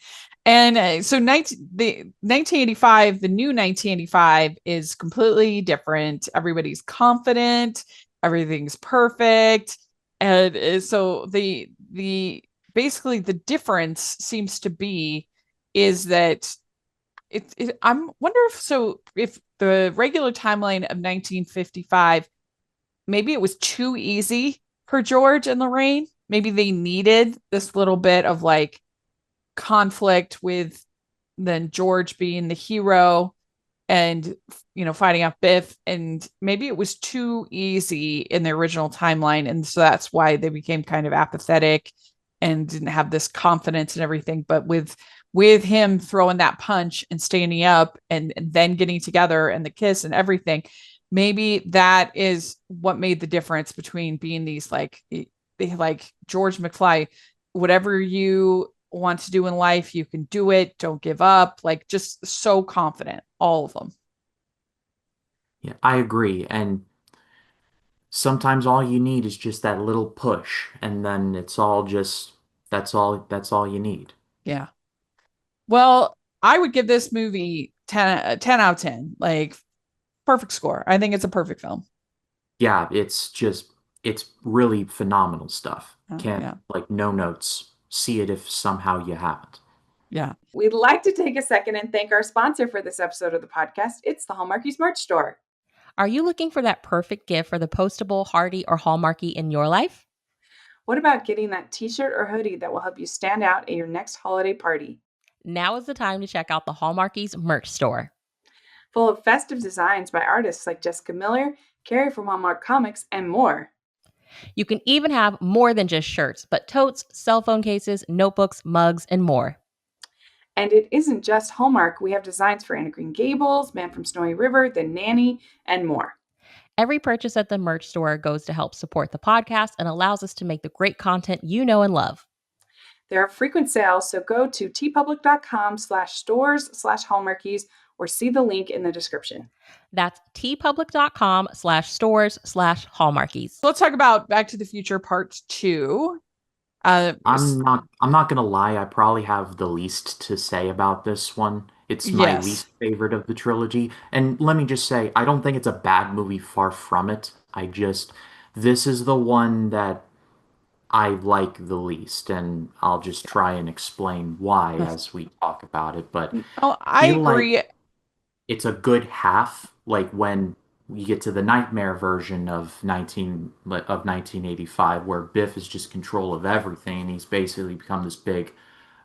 And so 1985, the new 1985 is completely different. Everybody's confident, everything's perfect. And so the basically the difference seems to be is that I'm wonder if so if the regular timeline of 1955, maybe it was too easy for George and Lorraine. Maybe they needed this little bit of like conflict with then George being the hero and fighting off Biff, and maybe it was too easy in the original timeline, and so that's why they became kind of apathetic and didn't have this confidence and everything. But with him throwing that punch and standing up and then getting together and the kiss and everything, maybe that is what made the difference between being these like George McFly, whatever you want to do in life, you can do it. Don't give up. Like just so confident, all of them. Yeah, I agree. And sometimes all you need is just that little push, and then it's all just that's all you need. Yeah. Well, I would give this movie 10 out of 10. Like perfect score. I think it's a perfect film. Yeah, it's really phenomenal stuff. Can't Yeah. like no notes. See it if somehow you haven't. Yeah. We'd like to take a second and thank our sponsor for this episode of the podcast. It's the Hallmarkies merch store. Are you looking for that perfect gift for the postable, hardy, or Hallmarky in your life? What about getting that t-shirt or hoodie that will help you stand out at your next holiday party? Now is the time to check out the Hallmarkies merch store. Full of festive designs by artists like Jessica Miller, Carrie from Hallmark Comics, and more. You can even have more than just shirts, but totes, cell phone cases, notebooks, mugs, and more. And it isn't just Hallmark. We have designs for Anna Green Gables, Man from Snowy River, The Nanny, and more. Every purchase at the merch store goes to help support the podcast and allows us to make the great content you know and love. There are frequent sales, so go to tpublic.com/stores/hallmarkies or see the link in the description. That's tpublic.com/stores/hallmarkies. So let's talk about Back to the Future Part 2. Uh, I'm not gonna lie, I probably have the least to say about this one. It's my yes. least favorite of the trilogy. And let me just say, I don't think it's a bad movie, far from it. This is the one that I like the least, and I'll just try and explain why as we talk about it. But Oh, I feel like agree. it's a good half, like when you get to the nightmare version of 1985, where Biff is just control of everything, and he's basically become this big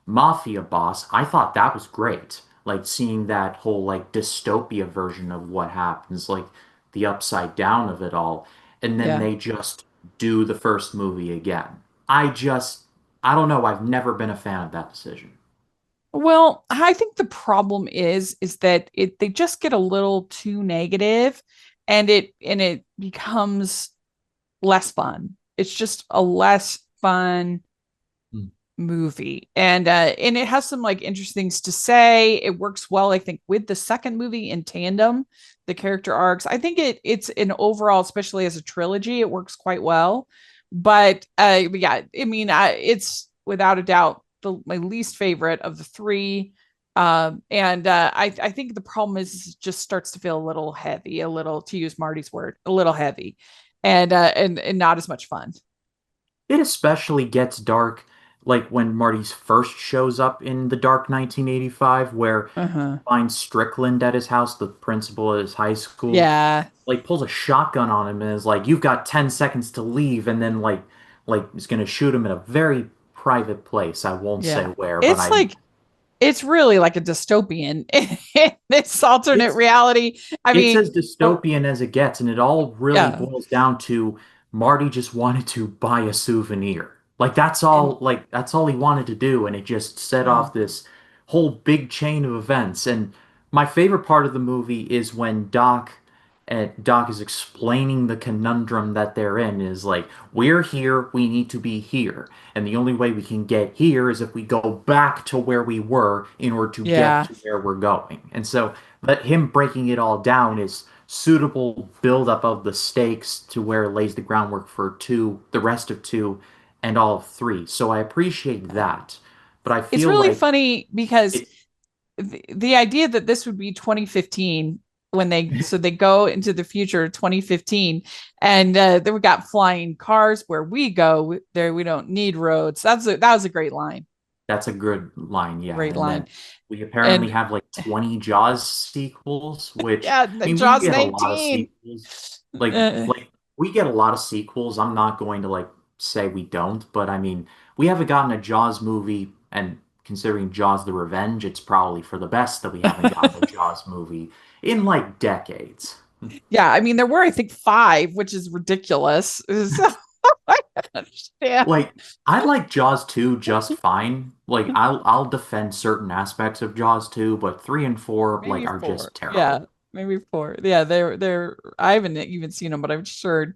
mafia boss. I thought that was great. Like seeing that whole like dystopia version of what happens, like the upside down of it all. And then Yeah. they just do the first movie again. I just I don't know. I've never been a fan of that decision. Well, I think the problem is that they just get a little too negative and it becomes less fun. It's just a less fun Hmm. movie. And it has some like interesting things to say. It works well, I think, with the second movie in tandem, the character arcs. I think it's an overall, especially as a trilogy, it works quite well. But yeah, I mean, it's without a doubt my least favorite of the three. I think the problem is it just starts to feel a little heavy, a little, to use Marty's word, a little heavy, and not as much fun. It especially gets dark, like when Marty first shows up in The Dark 1985, where he Uh-huh. finds Strickland at his house, the principal at his high school, Yeah. like pulls a shotgun on him and is like, "You've got 10 seconds to leave," and then like is gonna shoot him in a very private place. I won't say Yeah. where, but It's I like it's really like a dystopian in this alternate it's reality. I it's mean, as oh, dystopian as it gets, and it all really yeah. boils down to Marty just wanted to buy a souvenir. And That's all he wanted to do, and it just set yeah. off this whole big chain of events. And my favorite part of the movie is when Doc is explaining the conundrum that they're in, is like, we're here, we need to be here. And the only way we can get here is if we go back to where we were in order to get Yeah. to where we're going. And so but him breaking it all down is suitable buildup of the stakes to where it lays the groundwork for two, the rest of two, and all of three. So I appreciate that. But I It's feel really like funny because it the idea that this would be 2015 when they go into the future 2015 and then we got flying cars where we go there we don't need roads. That was a great line. That's a good line, yeah. Great And line. then we apparently And have like 20 Jaws sequels, which yeah, I mean we Jaws get a lot of 19. sequels. Like uh, like we get a lot of sequels. I'm not going to like say we don't, but I mean we haven't gotten a Jaws movie, and considering Jaws the Revenge, it's probably for the best that we haven't gotten a Jaws movie in like decades. yeah, I mean there were I think five, which is ridiculous. So I don't understand. Like I like Jaws 2 just fine. Like I'll defend certain aspects of Jaws 2, but 3 and 4 like Maybe are four. just Yeah, terrible. maybe four. Yeah, they're. I haven't even seen them, but I'm sure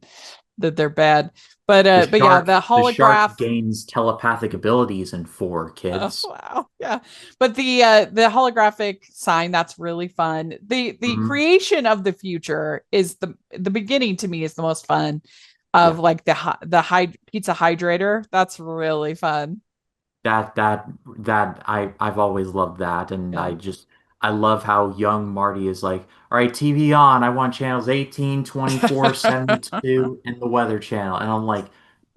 that they're bad. But yeah, the The shark holograph. gains telepathic abilities in 4, Oh, kids. wow, yeah. But the holographic sign, that's really fun. The Hmm. creation of the future is the beginning to me is the most fun. Of Yeah. like the pizza hydrator. That's really fun. That I've always loved that, and Yeah. I love how young Marty is like, all right, TV on. I want channels 18, 24, 72, and the Weather Channel. And I'm like,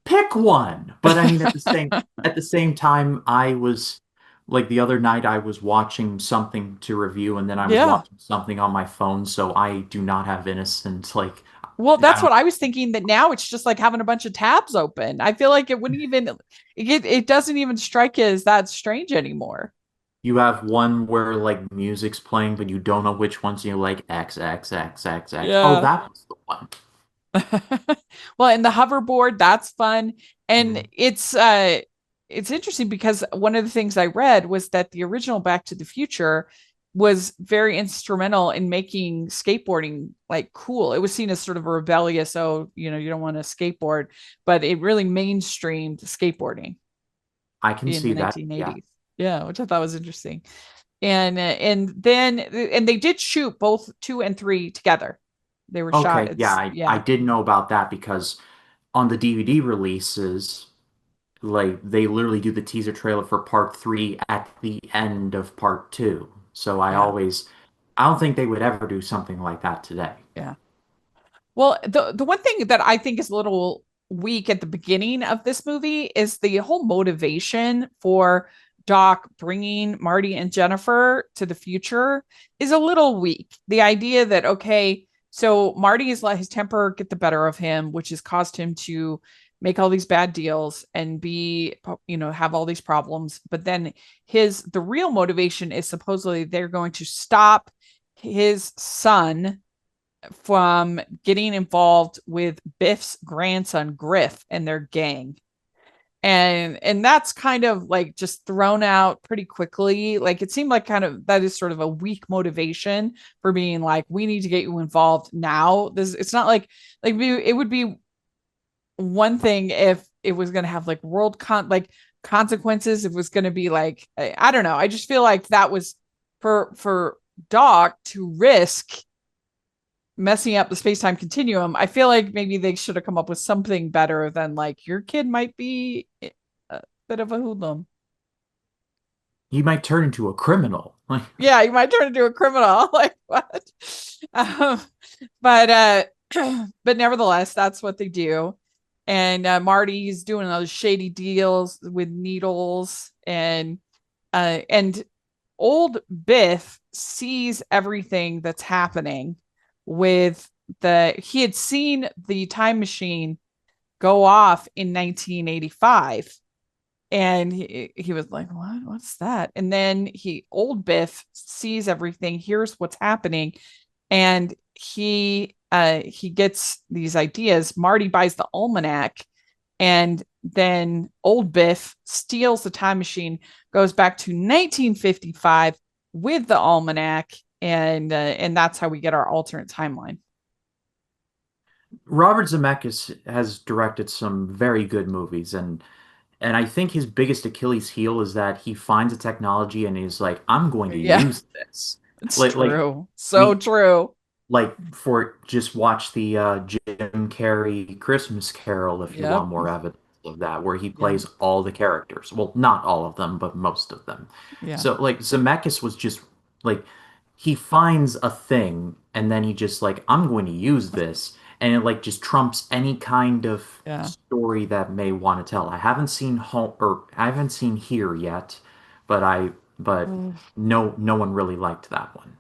pick one. But I mean at the same time, I was like the other night I was watching something to review, and then I was Yeah. watching something on my phone, so I do not have innocent like Well, I that's don't what I was thinking, that now it's just like having a bunch of tabs open. I feel like it wouldn't even it doesn't even strike you as that strange anymore. You have one where like music's playing, but you don't know which ones you like X X X X X. Oh, Yeah. that was the one. Well, and the hoverboard, that's fun. And Mhm. it's interesting because one of the things I read was that the original Back to the Future was very instrumental in making skateboarding like cool. It was seen as sort of a rebellious, oh, you don't want to skateboard, but it really mainstreamed skateboarding I can in the see that. Yeah. 1980s. Yeah, which I thought was interesting. And they did shoot both 2 and 3 together. They were shot Okay. at Yeah, I yeah. did know about that because on the DVD releases, like they literally do the teaser trailer for part 3 at the end of part 2. So Yeah. I don't think they would ever do something like that today. Yeah. Well, the one thing that I think is a little weak at the beginning of this movie is the whole motivation for Doc bringing Marty and Jennifer to the future is a little weak. The idea that, okay, so Marty has let his temper get the better of him, which has caused him to make all these bad deals and have all these problems. But then the real motivation is supposedly they're going to stop his son from getting involved with Biff's grandson Griff and their gang. And that's kind of like just thrown out pretty quickly. Like it seemed like kind of that is sort of a weak motivation for being like, we need to get you involved now. This it's not like it would be one thing if it was going to have like like consequences. If it was going to be like I don't know. I just feel like that was for Doc to risk messing up the space-time continuum. I feel like maybe they should have come up with something better than like your kid might be a bit of a hoodlum. He might turn into a criminal. Like, Yeah, you might turn into a criminal. Like what? Um, but but nevertheless, that's what they do. And Marty's doing those shady deals with needles, and old Biff sees everything that's happening with he had seen the time machine go off in 1985, and he was like, what's that? And then old Biff sees everything, hears what's happening, and he gets these ideas. Marty buys the almanac, and then old Biff steals the time machine, goes back to 1955 with the almanac, and that's how we get our alternate timeline. Robert Zemeckis has directed some very good movies, and I think his biggest Achilles heel is that he finds a technology and he's like, I'm going to Yeah, use this. it's Like true. So we true. like for just watch the Jim Carrey Christmas Carol if you Yep. want more evidence of that, where he Yeah. plays all the characters. Well, not all of them, but most of them. Yeah. So like Zemeckis was just like he finds a thing and then he just like I'm going to use this, and it like just trumps any kind of Yeah. story that may want to tell. I haven't seen home or I haven't seen Here yet, but no one really liked that one.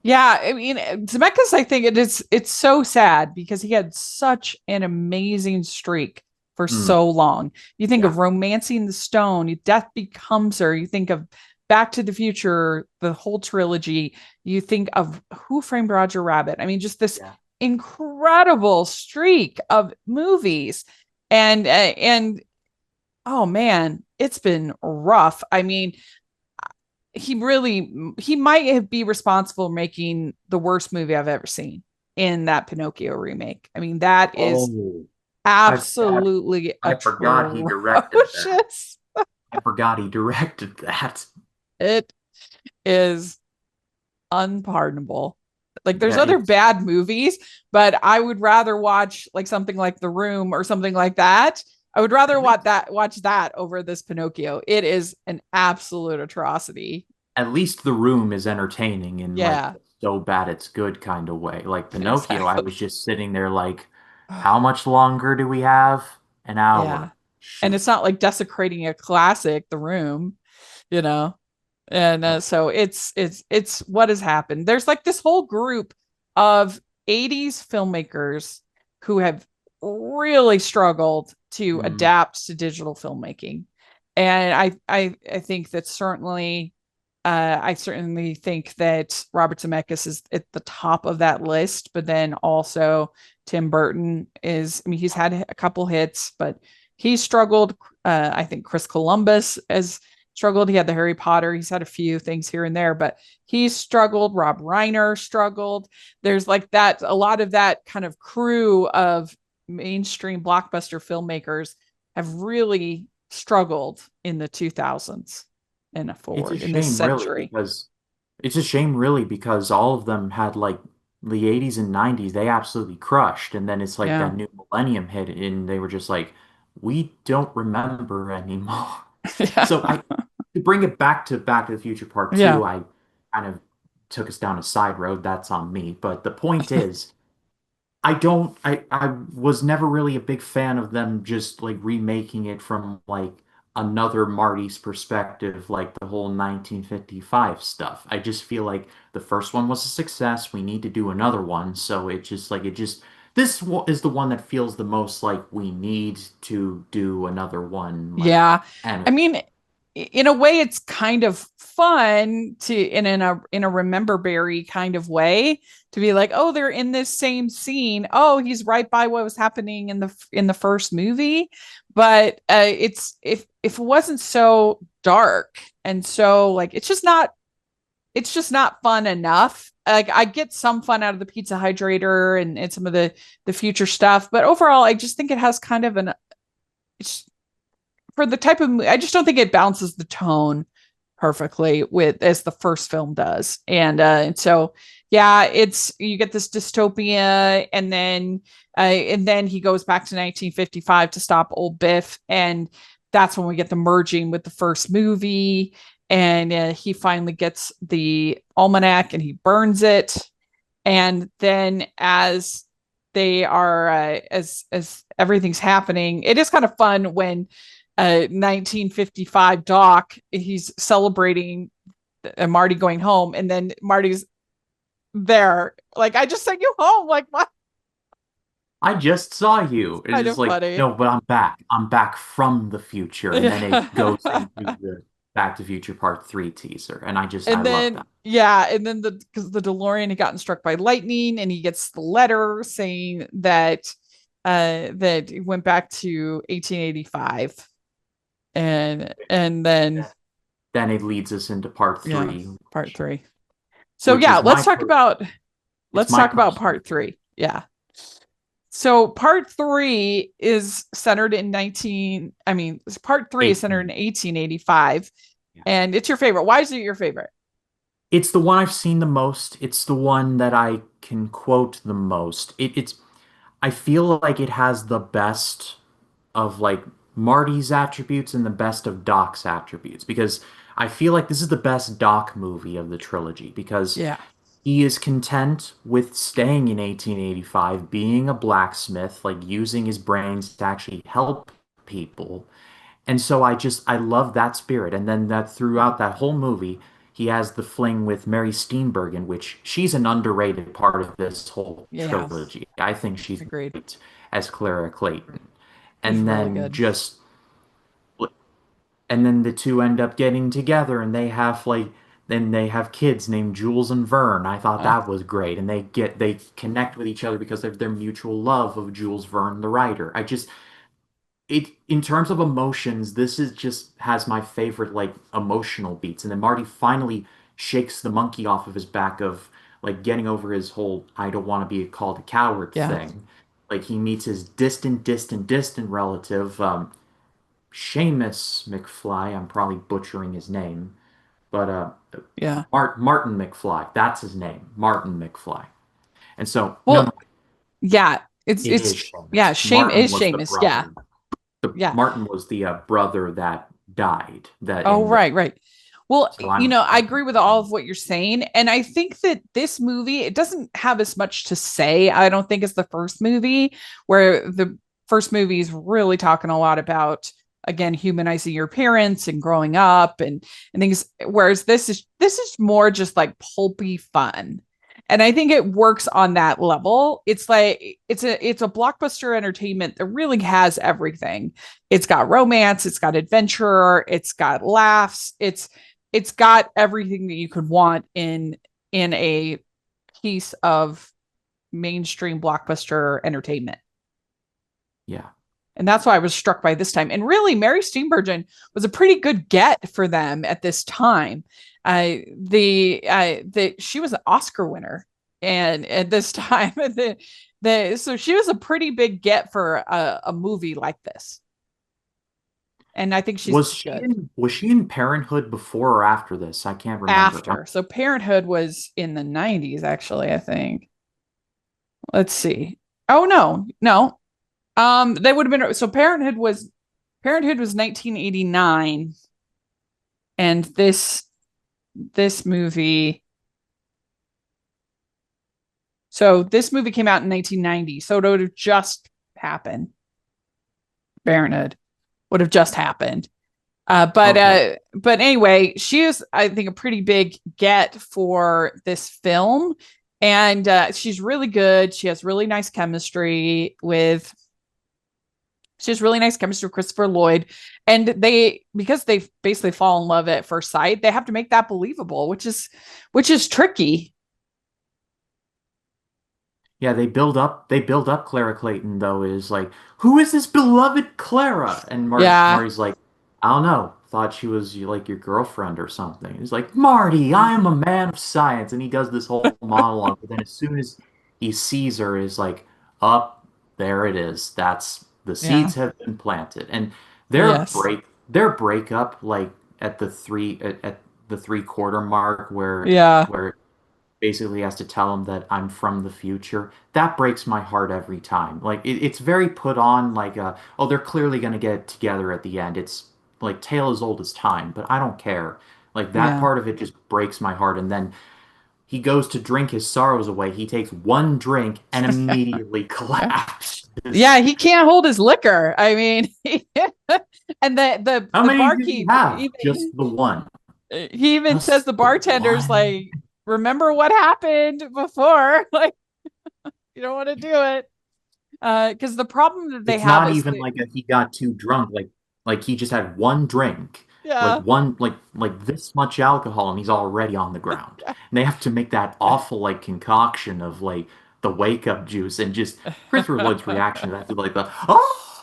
Yeah, I mean, Zemeckis, I think it's so sad because he had such an amazing streak for Mm, so long. You think yeah. of Romancing the Stone, Death Becomes Her, you think of Back to the Future, the whole trilogy, you think of Who Framed Roger Rabbit. I mean, just this Yeah. incredible streak of movies. And oh man, it's been rough. I mean, he might be responsible for making the worst movie I've ever seen in that Pinocchio remake. I mean, that is Oh, I absolutely I forgot he directed that. atrocious. I forgot he directed that. It is unpardonable. Like there's Yeah, other it's bad movies, but I would rather watch like something like The Room or something like that. I would rather at least watch that over this Pinocchio. It is an absolute atrocity. at least The Room is entertaining in like Yeah, so bad it's good kind of way. Like Pinocchio, I exactly. was just sitting there like, how much longer do we have? An Yeah. hour. And Shoot. it's not like desecrating a classic, The Room, you know. And so it's what has happened. There's like this whole group of 80s filmmakers who have really struggled to Mm, adapt to digital filmmaking. And I think that certainly I certainly think that Robert Zemeckis is at the top of that list, but then also Tim Burton I mean, he's had a couple hits, but he struggled. I think Chris Columbus has struggled. He had the Harry Potter. He's had a few things here and there, but he struggled. Rob Reiner struggled. There's like that, a lot of that kind of crew of mainstream blockbuster filmmakers have really struggled in the 2000s and it's a forward in this shame really century. because it's a shame really because all of them had like the 80s and 90s they absolutely crushed, and then it's like Yeah. that new millennium hit and they were just like we don't remember anymore. Yeah. So I to bring it back to Back to the Future Part Yeah. 2, I kind of took us down a side road. That's on me. But the point is, I was never really a big fan of them just like remaking it from like another Marty's perspective, like the whole 1955 stuff. I just feel like the first one was a success. We need to do another one. So is the one that feels the most like we need to do another one, like Yeah. I animated. mean, in a way it's kind of fun to in a remember berry kind of way to be like, oh, they're in this same scene, oh, he's right by what was happening in the first movie. But it's if it wasn't so dark and so like it's just not fun enough. Like I get some fun out of the pizza hydrator and some of the future stuff, but overall I just think it has kind of an it's for the type of I just don't think it balances the tone perfectly with as the first film does. And so yeah, it's you get this dystopia and then he goes back to 1955 to stop old Biff, and that's when we get the merging with the first movie. And he finally gets the almanac and he burns it. And then as they are as everything's happening, it is kind of fun when 1955 Doc, he's celebrating Marty going home, and then Marty's there like, I just sent you home, like what. I just saw you. It's Kind just of like, funny. no, but I'm back. I'm back from the future. And then it goes into the Back to the Future Part 3 teaser. And I And love then that. yeah, and then because the DeLorean had gotten struck by lightning, and he gets the letter saying that it went back to 1885. And then Then it leads us into Part yeah, 3, part three. So which yeah, is it's let's my talk about personal part three. Yeah. So part three is centered in 19, I mean, part three is centered in 18. 1885. Yeah. And it's your favorite. Why is it your favorite? It's the one I've seen the most. It's the one that I can quote the most. I feel like it has the best of like Marty's attributes and the best of Doc's attributes, because I feel like this is the best Doc movie of the trilogy because Yeah. he is content with staying in 1885, being a blacksmith, like using his brains to actually help people. And so I love that spirit. And then that throughout that whole movie, he has the fling with Mary Steenburgen, which she's an underrated part of this whole Yeah. trilogy. I think she's Agreed. great as Clara Clayton. She's And really then good. just and then the two end up getting together and then they have kids named Jules and Vern. I thought Uh, that was great. And they connect with each other because of their mutual love of Jules Verne, the writer. It in terms of emotions, this is just has my favorite like emotional beats. And then Marty finally shakes the monkey off of his back of like getting over his whole I don't want to be called a coward yeah. thing. Like he meets his distant relative, Seamus McFly. I'm probably butchering his name, but Yeah. Martin McFly. That's his name, Martin McFly. And so no, Well, yeah. it is It's yeah, Seamus. shame Martin is was the Seamus. Yeah. brother. The Yeah. Martin was the brother that died. That Oh, in the right, right. Well, so I'm I agree with all of what you're saying. And I think that this movie, it doesn't have as much to say, I don't think, as the first movie, where the first movie is really talking a lot about, again, humanizing your parents and growing up and things. Whereas this is more just like pulpy fun. And I think it works on that level. It's like it's a blockbuster entertainment that really has everything. It's got romance, it's got adventure, it's got laughs, it's got everything that you could want in a piece of mainstream blockbuster entertainment. yeah. And that's why I was struck by this time. And really, Mary Steenburgen was a pretty good get for them at this time. She was an Oscar winner, and at this time, so she was a pretty big get for a movie like this. And I think she's good. Was she in Parenthood before or after this? I can't remember. After. So Parenthood was in the 90s, actually, I think. Let's see. Oh no, no. They would have been so Parenthood was 1989, and this movie so this movie came out in 1990, so it would have just happened. Parenthood would have just happened. Okay. But anyway, she is, I think, a pretty big get for this film, and she's really good. She has really nice chemistry with She has really nice chemistry with Christopher Lloyd. And because they basically fall in love at first sight, they have to make that believable, which is tricky. Yeah, they build up Clara Clayton though is like, who is this beloved Clara? And Yeah. Marty's like, I don't know. Thought she was like your girlfriend or something. He's like, Marty, I am a man of science, and he does this whole monologue. But then as soon as he sees her, is like, up there it is. That's the Yeah. seeds have been planted, and Yes. their breakup like at the 3/4 mark Yeah. where basically has to tell him that I'm from the future. That breaks my heart every time. Like it's very put on, like oh, they're clearly gonna get together at the end. It's like tale as old as time, but I don't care. Like that Yeah. part of it just breaks my heart. And then he goes to drink his sorrows away. He takes one drink and immediately collapses. Yeah, he can't hold his liquor. I mean, and How the many did he barkeep have? even Just the one. he even says Just the the bartender's one. like, remember what happened before? Like, you don't want to do it. Because the problem that they It's have not is even that, like he got too drunk. Like he just had one drink, like yeah, one like this much alcohol, and he's already on the ground. And they have to make that awful like concoction of like the wake up juice, and just Christopher Lloyd's reaction to that to like the oh,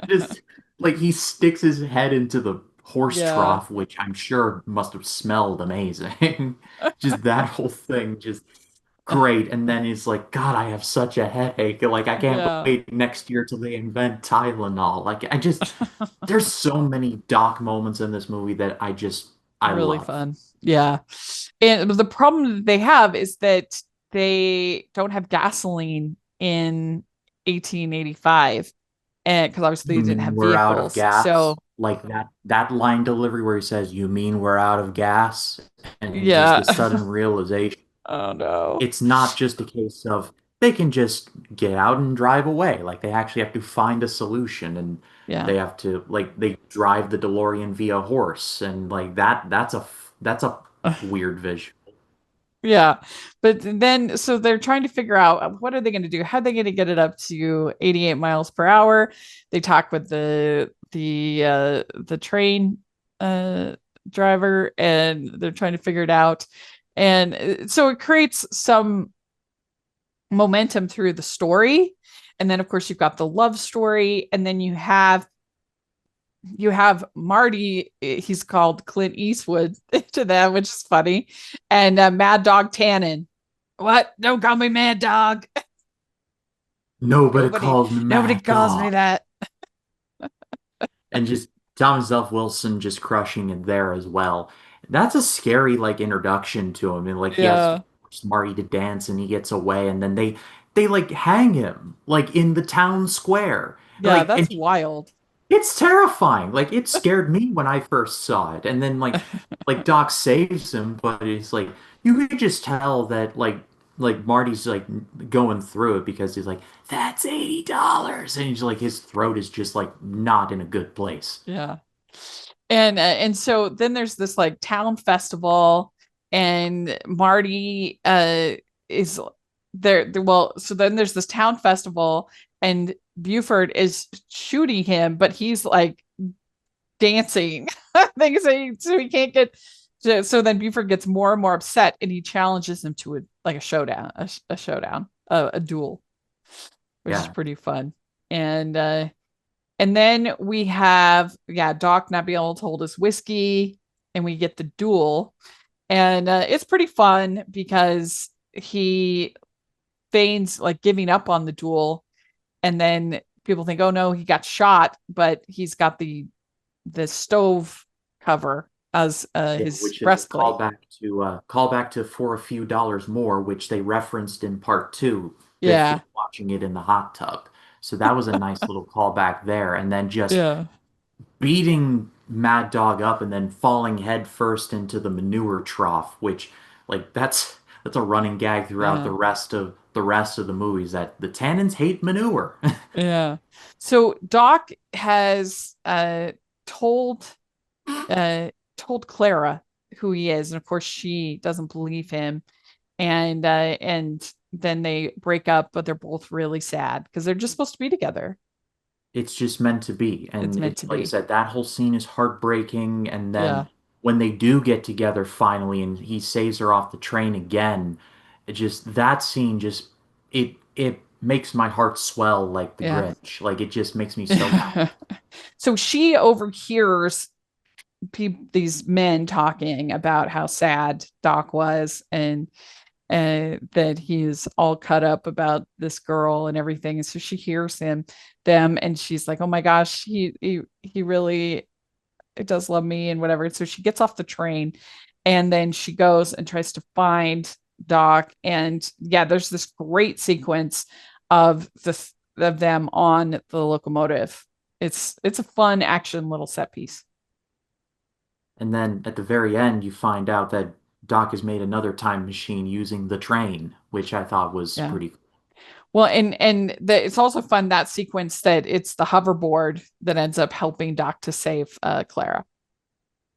just like he sticks his head into the horse yeah, trough, which I'm sure must have smelled amazing. Just that whole thing, just great. And then he's like, God, I have such a headache. Like, I can't yeah. wait next year till they invent Tylenol. Like, there's so many Doc moments in this movie that I Really love. fun. Yeah. And the problem that they have is that they don't have gasoline in 1885, and because obviously You they didn't mean have we're out of vehicles. So gas? Like that line delivery where he says, "You mean we're out of gas?" And just yeah. the sudden realization. Oh no. It's not just a case of they can just get out and drive away. Like they actually have to find a solution, and Yeah. they have to like they drive the DeLorean via horse, and like that's a weird vision. Yeah. But then, so they're trying to figure out what are they going to do? How are they going to get it up to 88 miles per hour? They talk with the train uh, driver, and they're trying to figure it out. And so it creates some momentum through the story. And then, of course, you've got the love story, and then you have Marty. He's called Clint Eastwood to them, which is funny, and Mad Dog Tannen. What? Don't call me Mad Dog. Nobody Nobody, calls me nobody Mad calls me Dog. that. And just Thomas Zelf Wilson just crushing it there as well. That's a scary like introduction to him, and like he has to Yeah, force Marty to dance, and he gets away, and then they like hang him like in the town square, yeah, like that's and wild. it's terrifying. Like it scared me when I first saw it, and then like Doc saves him, but it's like you could just tell that like Marty's like going through it because he's like, that's $80, and he's like his throat is just like not in a good place. Yeah, and so then there's this like town festival, and Marty is there. Well, so then there's this town festival, and Buford is shooting him, but he's like dancing. Things so he can't get. So then Buford gets more and more upset, and he challenges him to a showdown, a showdown, a duel, which is Yeah. pretty fun. And then we have Doc not being able to hold his whiskey, and we get the duel, and it's pretty fun because he feigns like giving up on the duel, and then people think, oh no, he got shot, but he's got the stove cover as Yeah, his which is a breastplate. callback to For a Few Dollars More, which they referenced in part two, the kid Yeah, watching it in the hot tub. So that was a nice little callback there. And then just yeah, beating Mad Dog up and then falling head first into the manure trough, which like that's a running gag throughout yeah, the rest of the movies that the Tannins hate manure. yeah. So Doc has told told Clara who he is, and of course she doesn't believe him, and then they break up, but they're both really sad because they're just supposed to be together. it's just meant to be. It's And meant it, to like I be. said, that whole scene is heartbreaking. And Yeah. then when they do get together finally and he saves her off the train again, it just that scene just it makes my heart swell like the Yeah. Grinch. Like it just makes me so happy. So she overhears these men talking about how sad Doc was, and that he's all cut up about this girl and everything. And so she hears them, and she's like, "Oh my gosh, he really does love me and whatever." And so she gets off the train, and then she goes and tries to find Doc. And yeah, there's this great sequence of them on the locomotive. It's a fun action little set piece. And then at the very end, you find out that Doc has made another time machine using the train, which I thought was Yeah. pretty. Well, it's also fun that sequence that it's the hoverboard that ends up helping Doc to save Clara.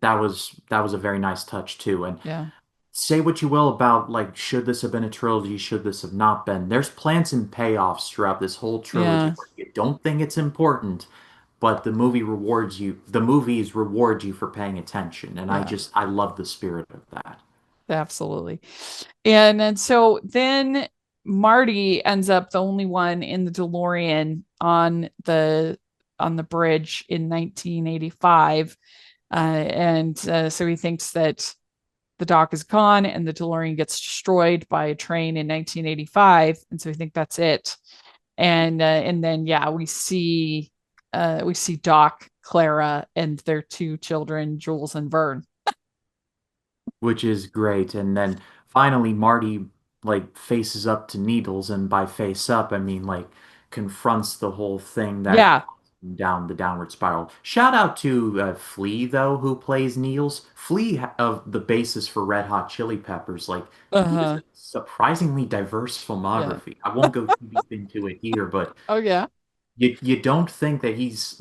That was a very nice touch too. And Yeah. say what you will about like should this have been a trilogy, should this have not been? There's plans and payoffs throughout this whole trilogy Yeah. where you don't think it's important, but the movies reward you for paying attention. And Yeah. I love the spirit of that. Absolutely. And so then Marty ends up the only one in the DeLorean on the bridge in 1985. And so he thinks that the dock is gone and the DeLorean gets destroyed by a train in 1985. And so I think that's it. And then yeah, we see Doc, Clara, and their two children, Jules and Vern. Which is great. And then finally, Marty like faces up to Needles, and by face up, I mean like confronts the whole thing that Yeah. caused him down the downward spiral. Shout out to Flea though, who plays Needles. Flea of the basis for Red Hot Chili Peppers. Like he has Uh-huh. a surprisingly diverse Yeah. filmography. I won't go too deep into it here, but Oh yeah. you don't think that he's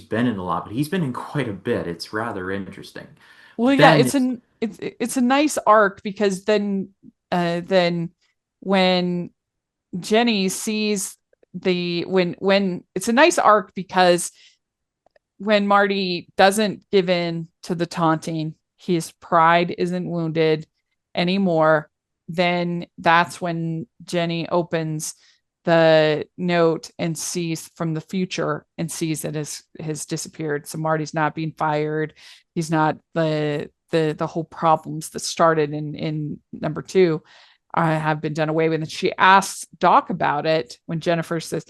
been in a lot, but he's been in quite a bit. It's rather interesting. Well, But yeah, then it's it's a nice arc because then when Jenny sees when it's a nice arc because when Marty doesn't give in to the taunting, his pride isn't wounded anymore. Then that's when Jenny opens the note and sees from the future and sees that has disappeared. So Marty's not being fired. He's not the whole problems that started in number two have been done away with. And she asks Doc about it when Jennifer says,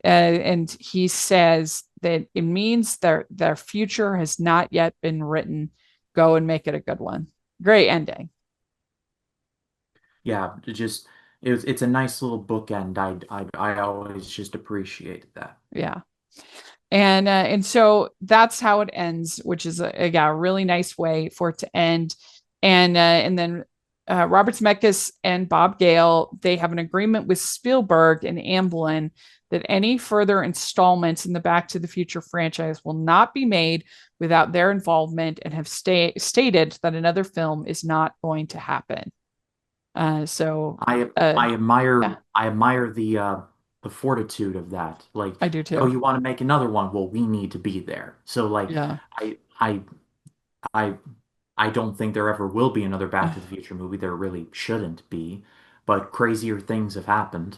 and he says that it means their future has not yet been written. Go and make it a good one. Great ending. yeah, it's a nice little bookend. I always just appreciated that. Yeah. And so that's how it ends, which is a really nice way for it to end. And then Robert Zemeckis and Bob Gale, they have an agreement with Spielberg and Amblin that any further installments in the Back to the Future franchise will not be made without their involvement, and have stated that another film is not going to happen. So I admire yeah, I admire the fortitude of that. Like, I do oh, too. you want to make another one? Well, we need to be there. So like Yeah. I I I I don't think there ever will be another Back to the Future movie. There really shouldn't be, but crazier things have happened.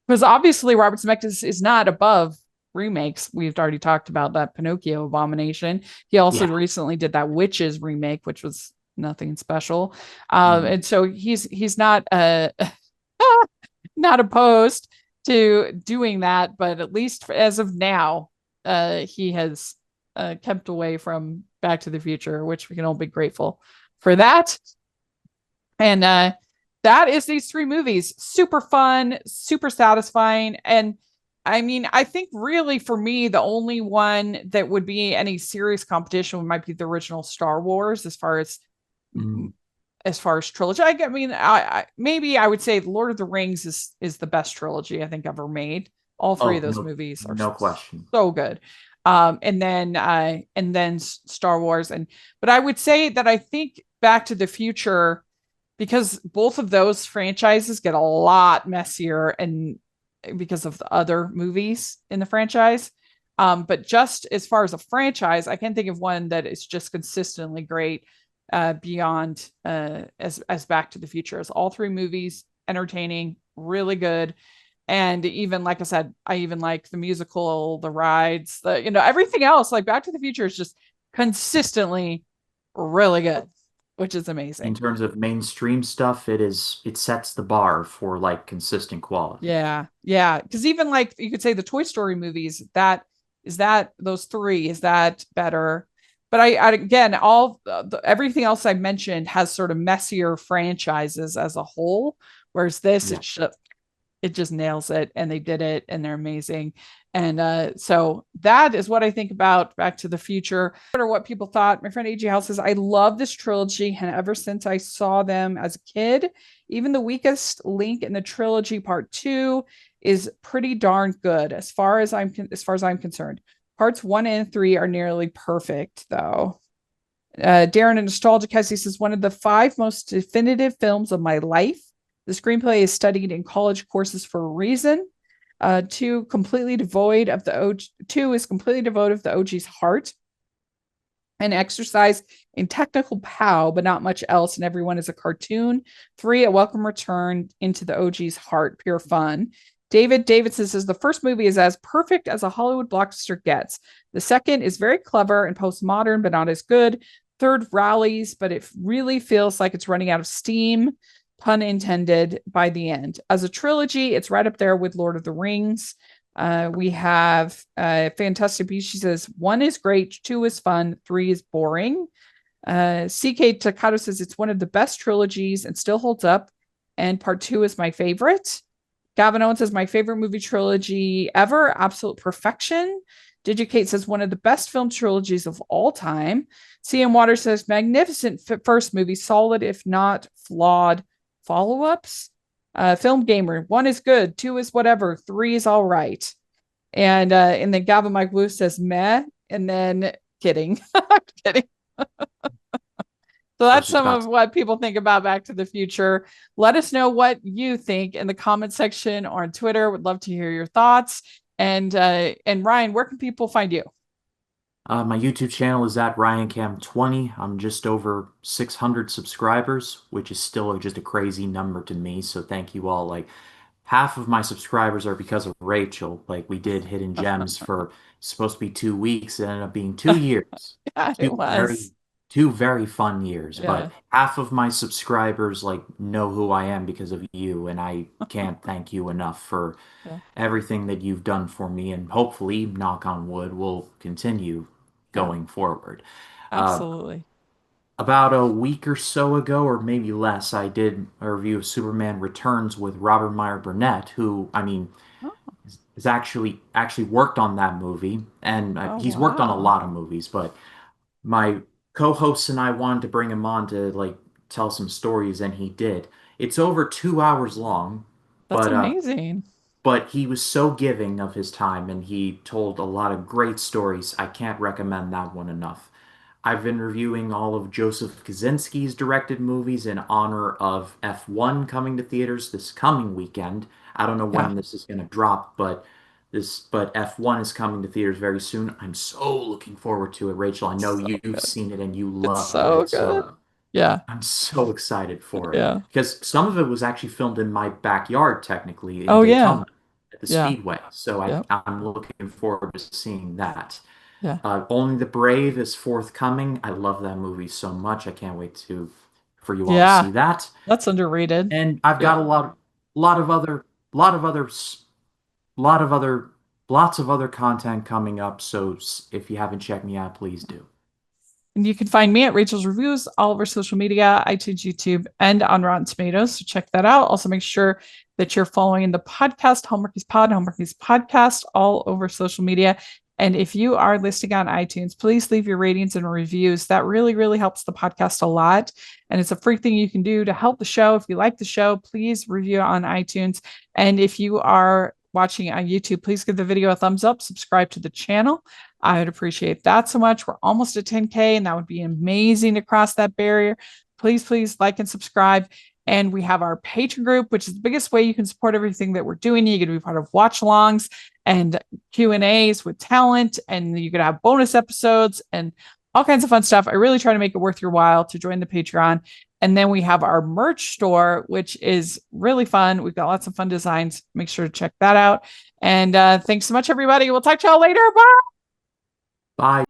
Because obviously Robert Zemeckis is not above remakes. We've already talked about that Pinocchio abomination. He also Yeah. recently did that Witches remake, which was nothing special. Mm. And so he's not not opposed to doing that, but at least as of now, he has kept away from Back to the Future, which we can all be grateful for that. And that is these three movies. Super fun, super satisfying. And I mean, I think really for me, the only one that would be any serious competition might be the original Star Wars Mm. as far as trilogy. I mean, maybe I would say Lord of the Rings is the best trilogy I think ever made. All three of Oh, those no, movies are no question. so good. And then Star Wars, but I would say that I think Back to the Future, because both of those franchises get a lot messier because of the other movies in the franchise. But just as far as a franchise, I can't think of one that is just consistently great beyond as Back to the Future. As all three movies entertaining, really good. And even like I said, I even like the musical, the rides, everything else. Like Back to the Future is just consistently really good, which is In amazing. terms of mainstream stuff, it sets the bar for like consistent quality. Yeah, yeah. Because even like you could say the Toy Story movies, that those three, is that better? But I again, everything else I mentioned has sort of messier franchises as a whole, whereas this Yeah. it just nails it, and they did it, and they're amazing. And so that is what I think about Back to the Future, or what people thought. My friend AG House says, I love this trilogy, and ever since I saw them as a kid, even the weakest link in the trilogy, part 2, is pretty darn good as far as I'm concerned. Parts 1 and 3 are nearly perfect, though. Darren, a nostalgic Cassie, says, one of the 5 most definitive films of my life. The screenplay is studied in college courses for a reason. 2 is completely devoid of the OG's heart and exercise in technical pow, but not much else, and everyone is a cartoon. 3, a welcome return into the OG's heart, pure fun. David Davidson says the first movie is as perfect as a Hollywood blockbuster gets. The second is very clever and postmodern, but not as good. Third rallies, but it really feels like it's running out of steam, pun intended, by the end. As a trilogy, it's right up there with Lord of the Rings. We have Fantastic Beasts. She says 1 is great, 2 is fun, 3 is boring. CK Takato says it's one of the best trilogies and still holds up, and part 2 is my favorite. Gavin Owen says my favorite movie trilogy ever, absolute perfection. Digikate says one of the best film trilogies of all time. CM Water says magnificent first movie, solid if not flawed follow-ups. Film Gamer, 1 is good, 2 is whatever, 3 is all right. And then Gavin Mike Blue says meh, and then kidding. Kidding. So that's some of what people think about Back to the Future. Let us know what you think in the comment section or on Twitter. Would love to hear your thoughts. And Ryan, where can people find you? My YouTube channel is at RyanCam20. I'm just over 600 subscribers, which is still just a crazy number to me. So thank you all. Like half of my subscribers are because of Rachel. Like we did Hidden Gems for supposed to be 2 weeks. It ended up being 2 years. Yeah, it was. Two very fun years. Yeah. But half of my subscribers like know who I am because of you, and I can't thank you enough for everything that you've done for me, and hopefully, knock on wood, will continue going forward. Absolutely. About a week or so ago, or maybe less, I did a review of Superman Returns with Robert Meyer Burnett, who, I mean, has actually worked on that movie, and he's worked on a lot of movies, but my co-hosts and I wanted to bring him on to like tell some stories, and he did. It's over 2 hours long, That's amazing. But he was so giving of his time, and he told a lot of great stories. I can't recommend that one enough. I've been reviewing all of Joseph Kosinski's directed movies in honor of F1 coming to theaters this coming weekend. I don't know when this is going to drop, but F1 is coming to theaters very soon. I'm so looking forward to it, Rachel. I know you've seen it and you love it. So yeah, I'm so excited for it. Yeah. Because some of it was actually filmed in my backyard, technically, in Oh, Daytona at the Yeah. Speedway. So I'm looking forward to seeing that. Yeah. Only the Brave is forthcoming. I love that movie so much. I can't wait for you all to see that. That's underrated. And I've got lots of other content coming up. So if you haven't checked me out, please do. And you can find me at Rachel's Reviews, all over social media, iTunes, YouTube, and on Rotten Tomatoes. So check that out. Also, make sure that you're following the podcast, Hallmarkies Pod, Hallmarkies Podcast, all over social media. And if you are listening on iTunes, please leave your ratings and reviews. That really, really helps the podcast a lot. And it's a free thing you can do to help the show. If you like the show, please review it on iTunes. And if you are watching on YouTube, please give the video a thumbs up, subscribe to the channel. I would appreciate that so much. We're almost at 10K, and that would be amazing to cross that barrier. Please like and subscribe. And we have our Patreon group, which is the biggest way you can support everything that we're doing. You get to be part of watch-alongs and Q&As with talent, and you could have bonus episodes and all kinds of fun stuff. I really try to make it worth your while to join the Patreon. And then we have our merch store, which is really fun. We've got lots of fun designs. Make sure to check that out. And thanks so much, everybody. We'll talk to y'all later. Bye. Bye.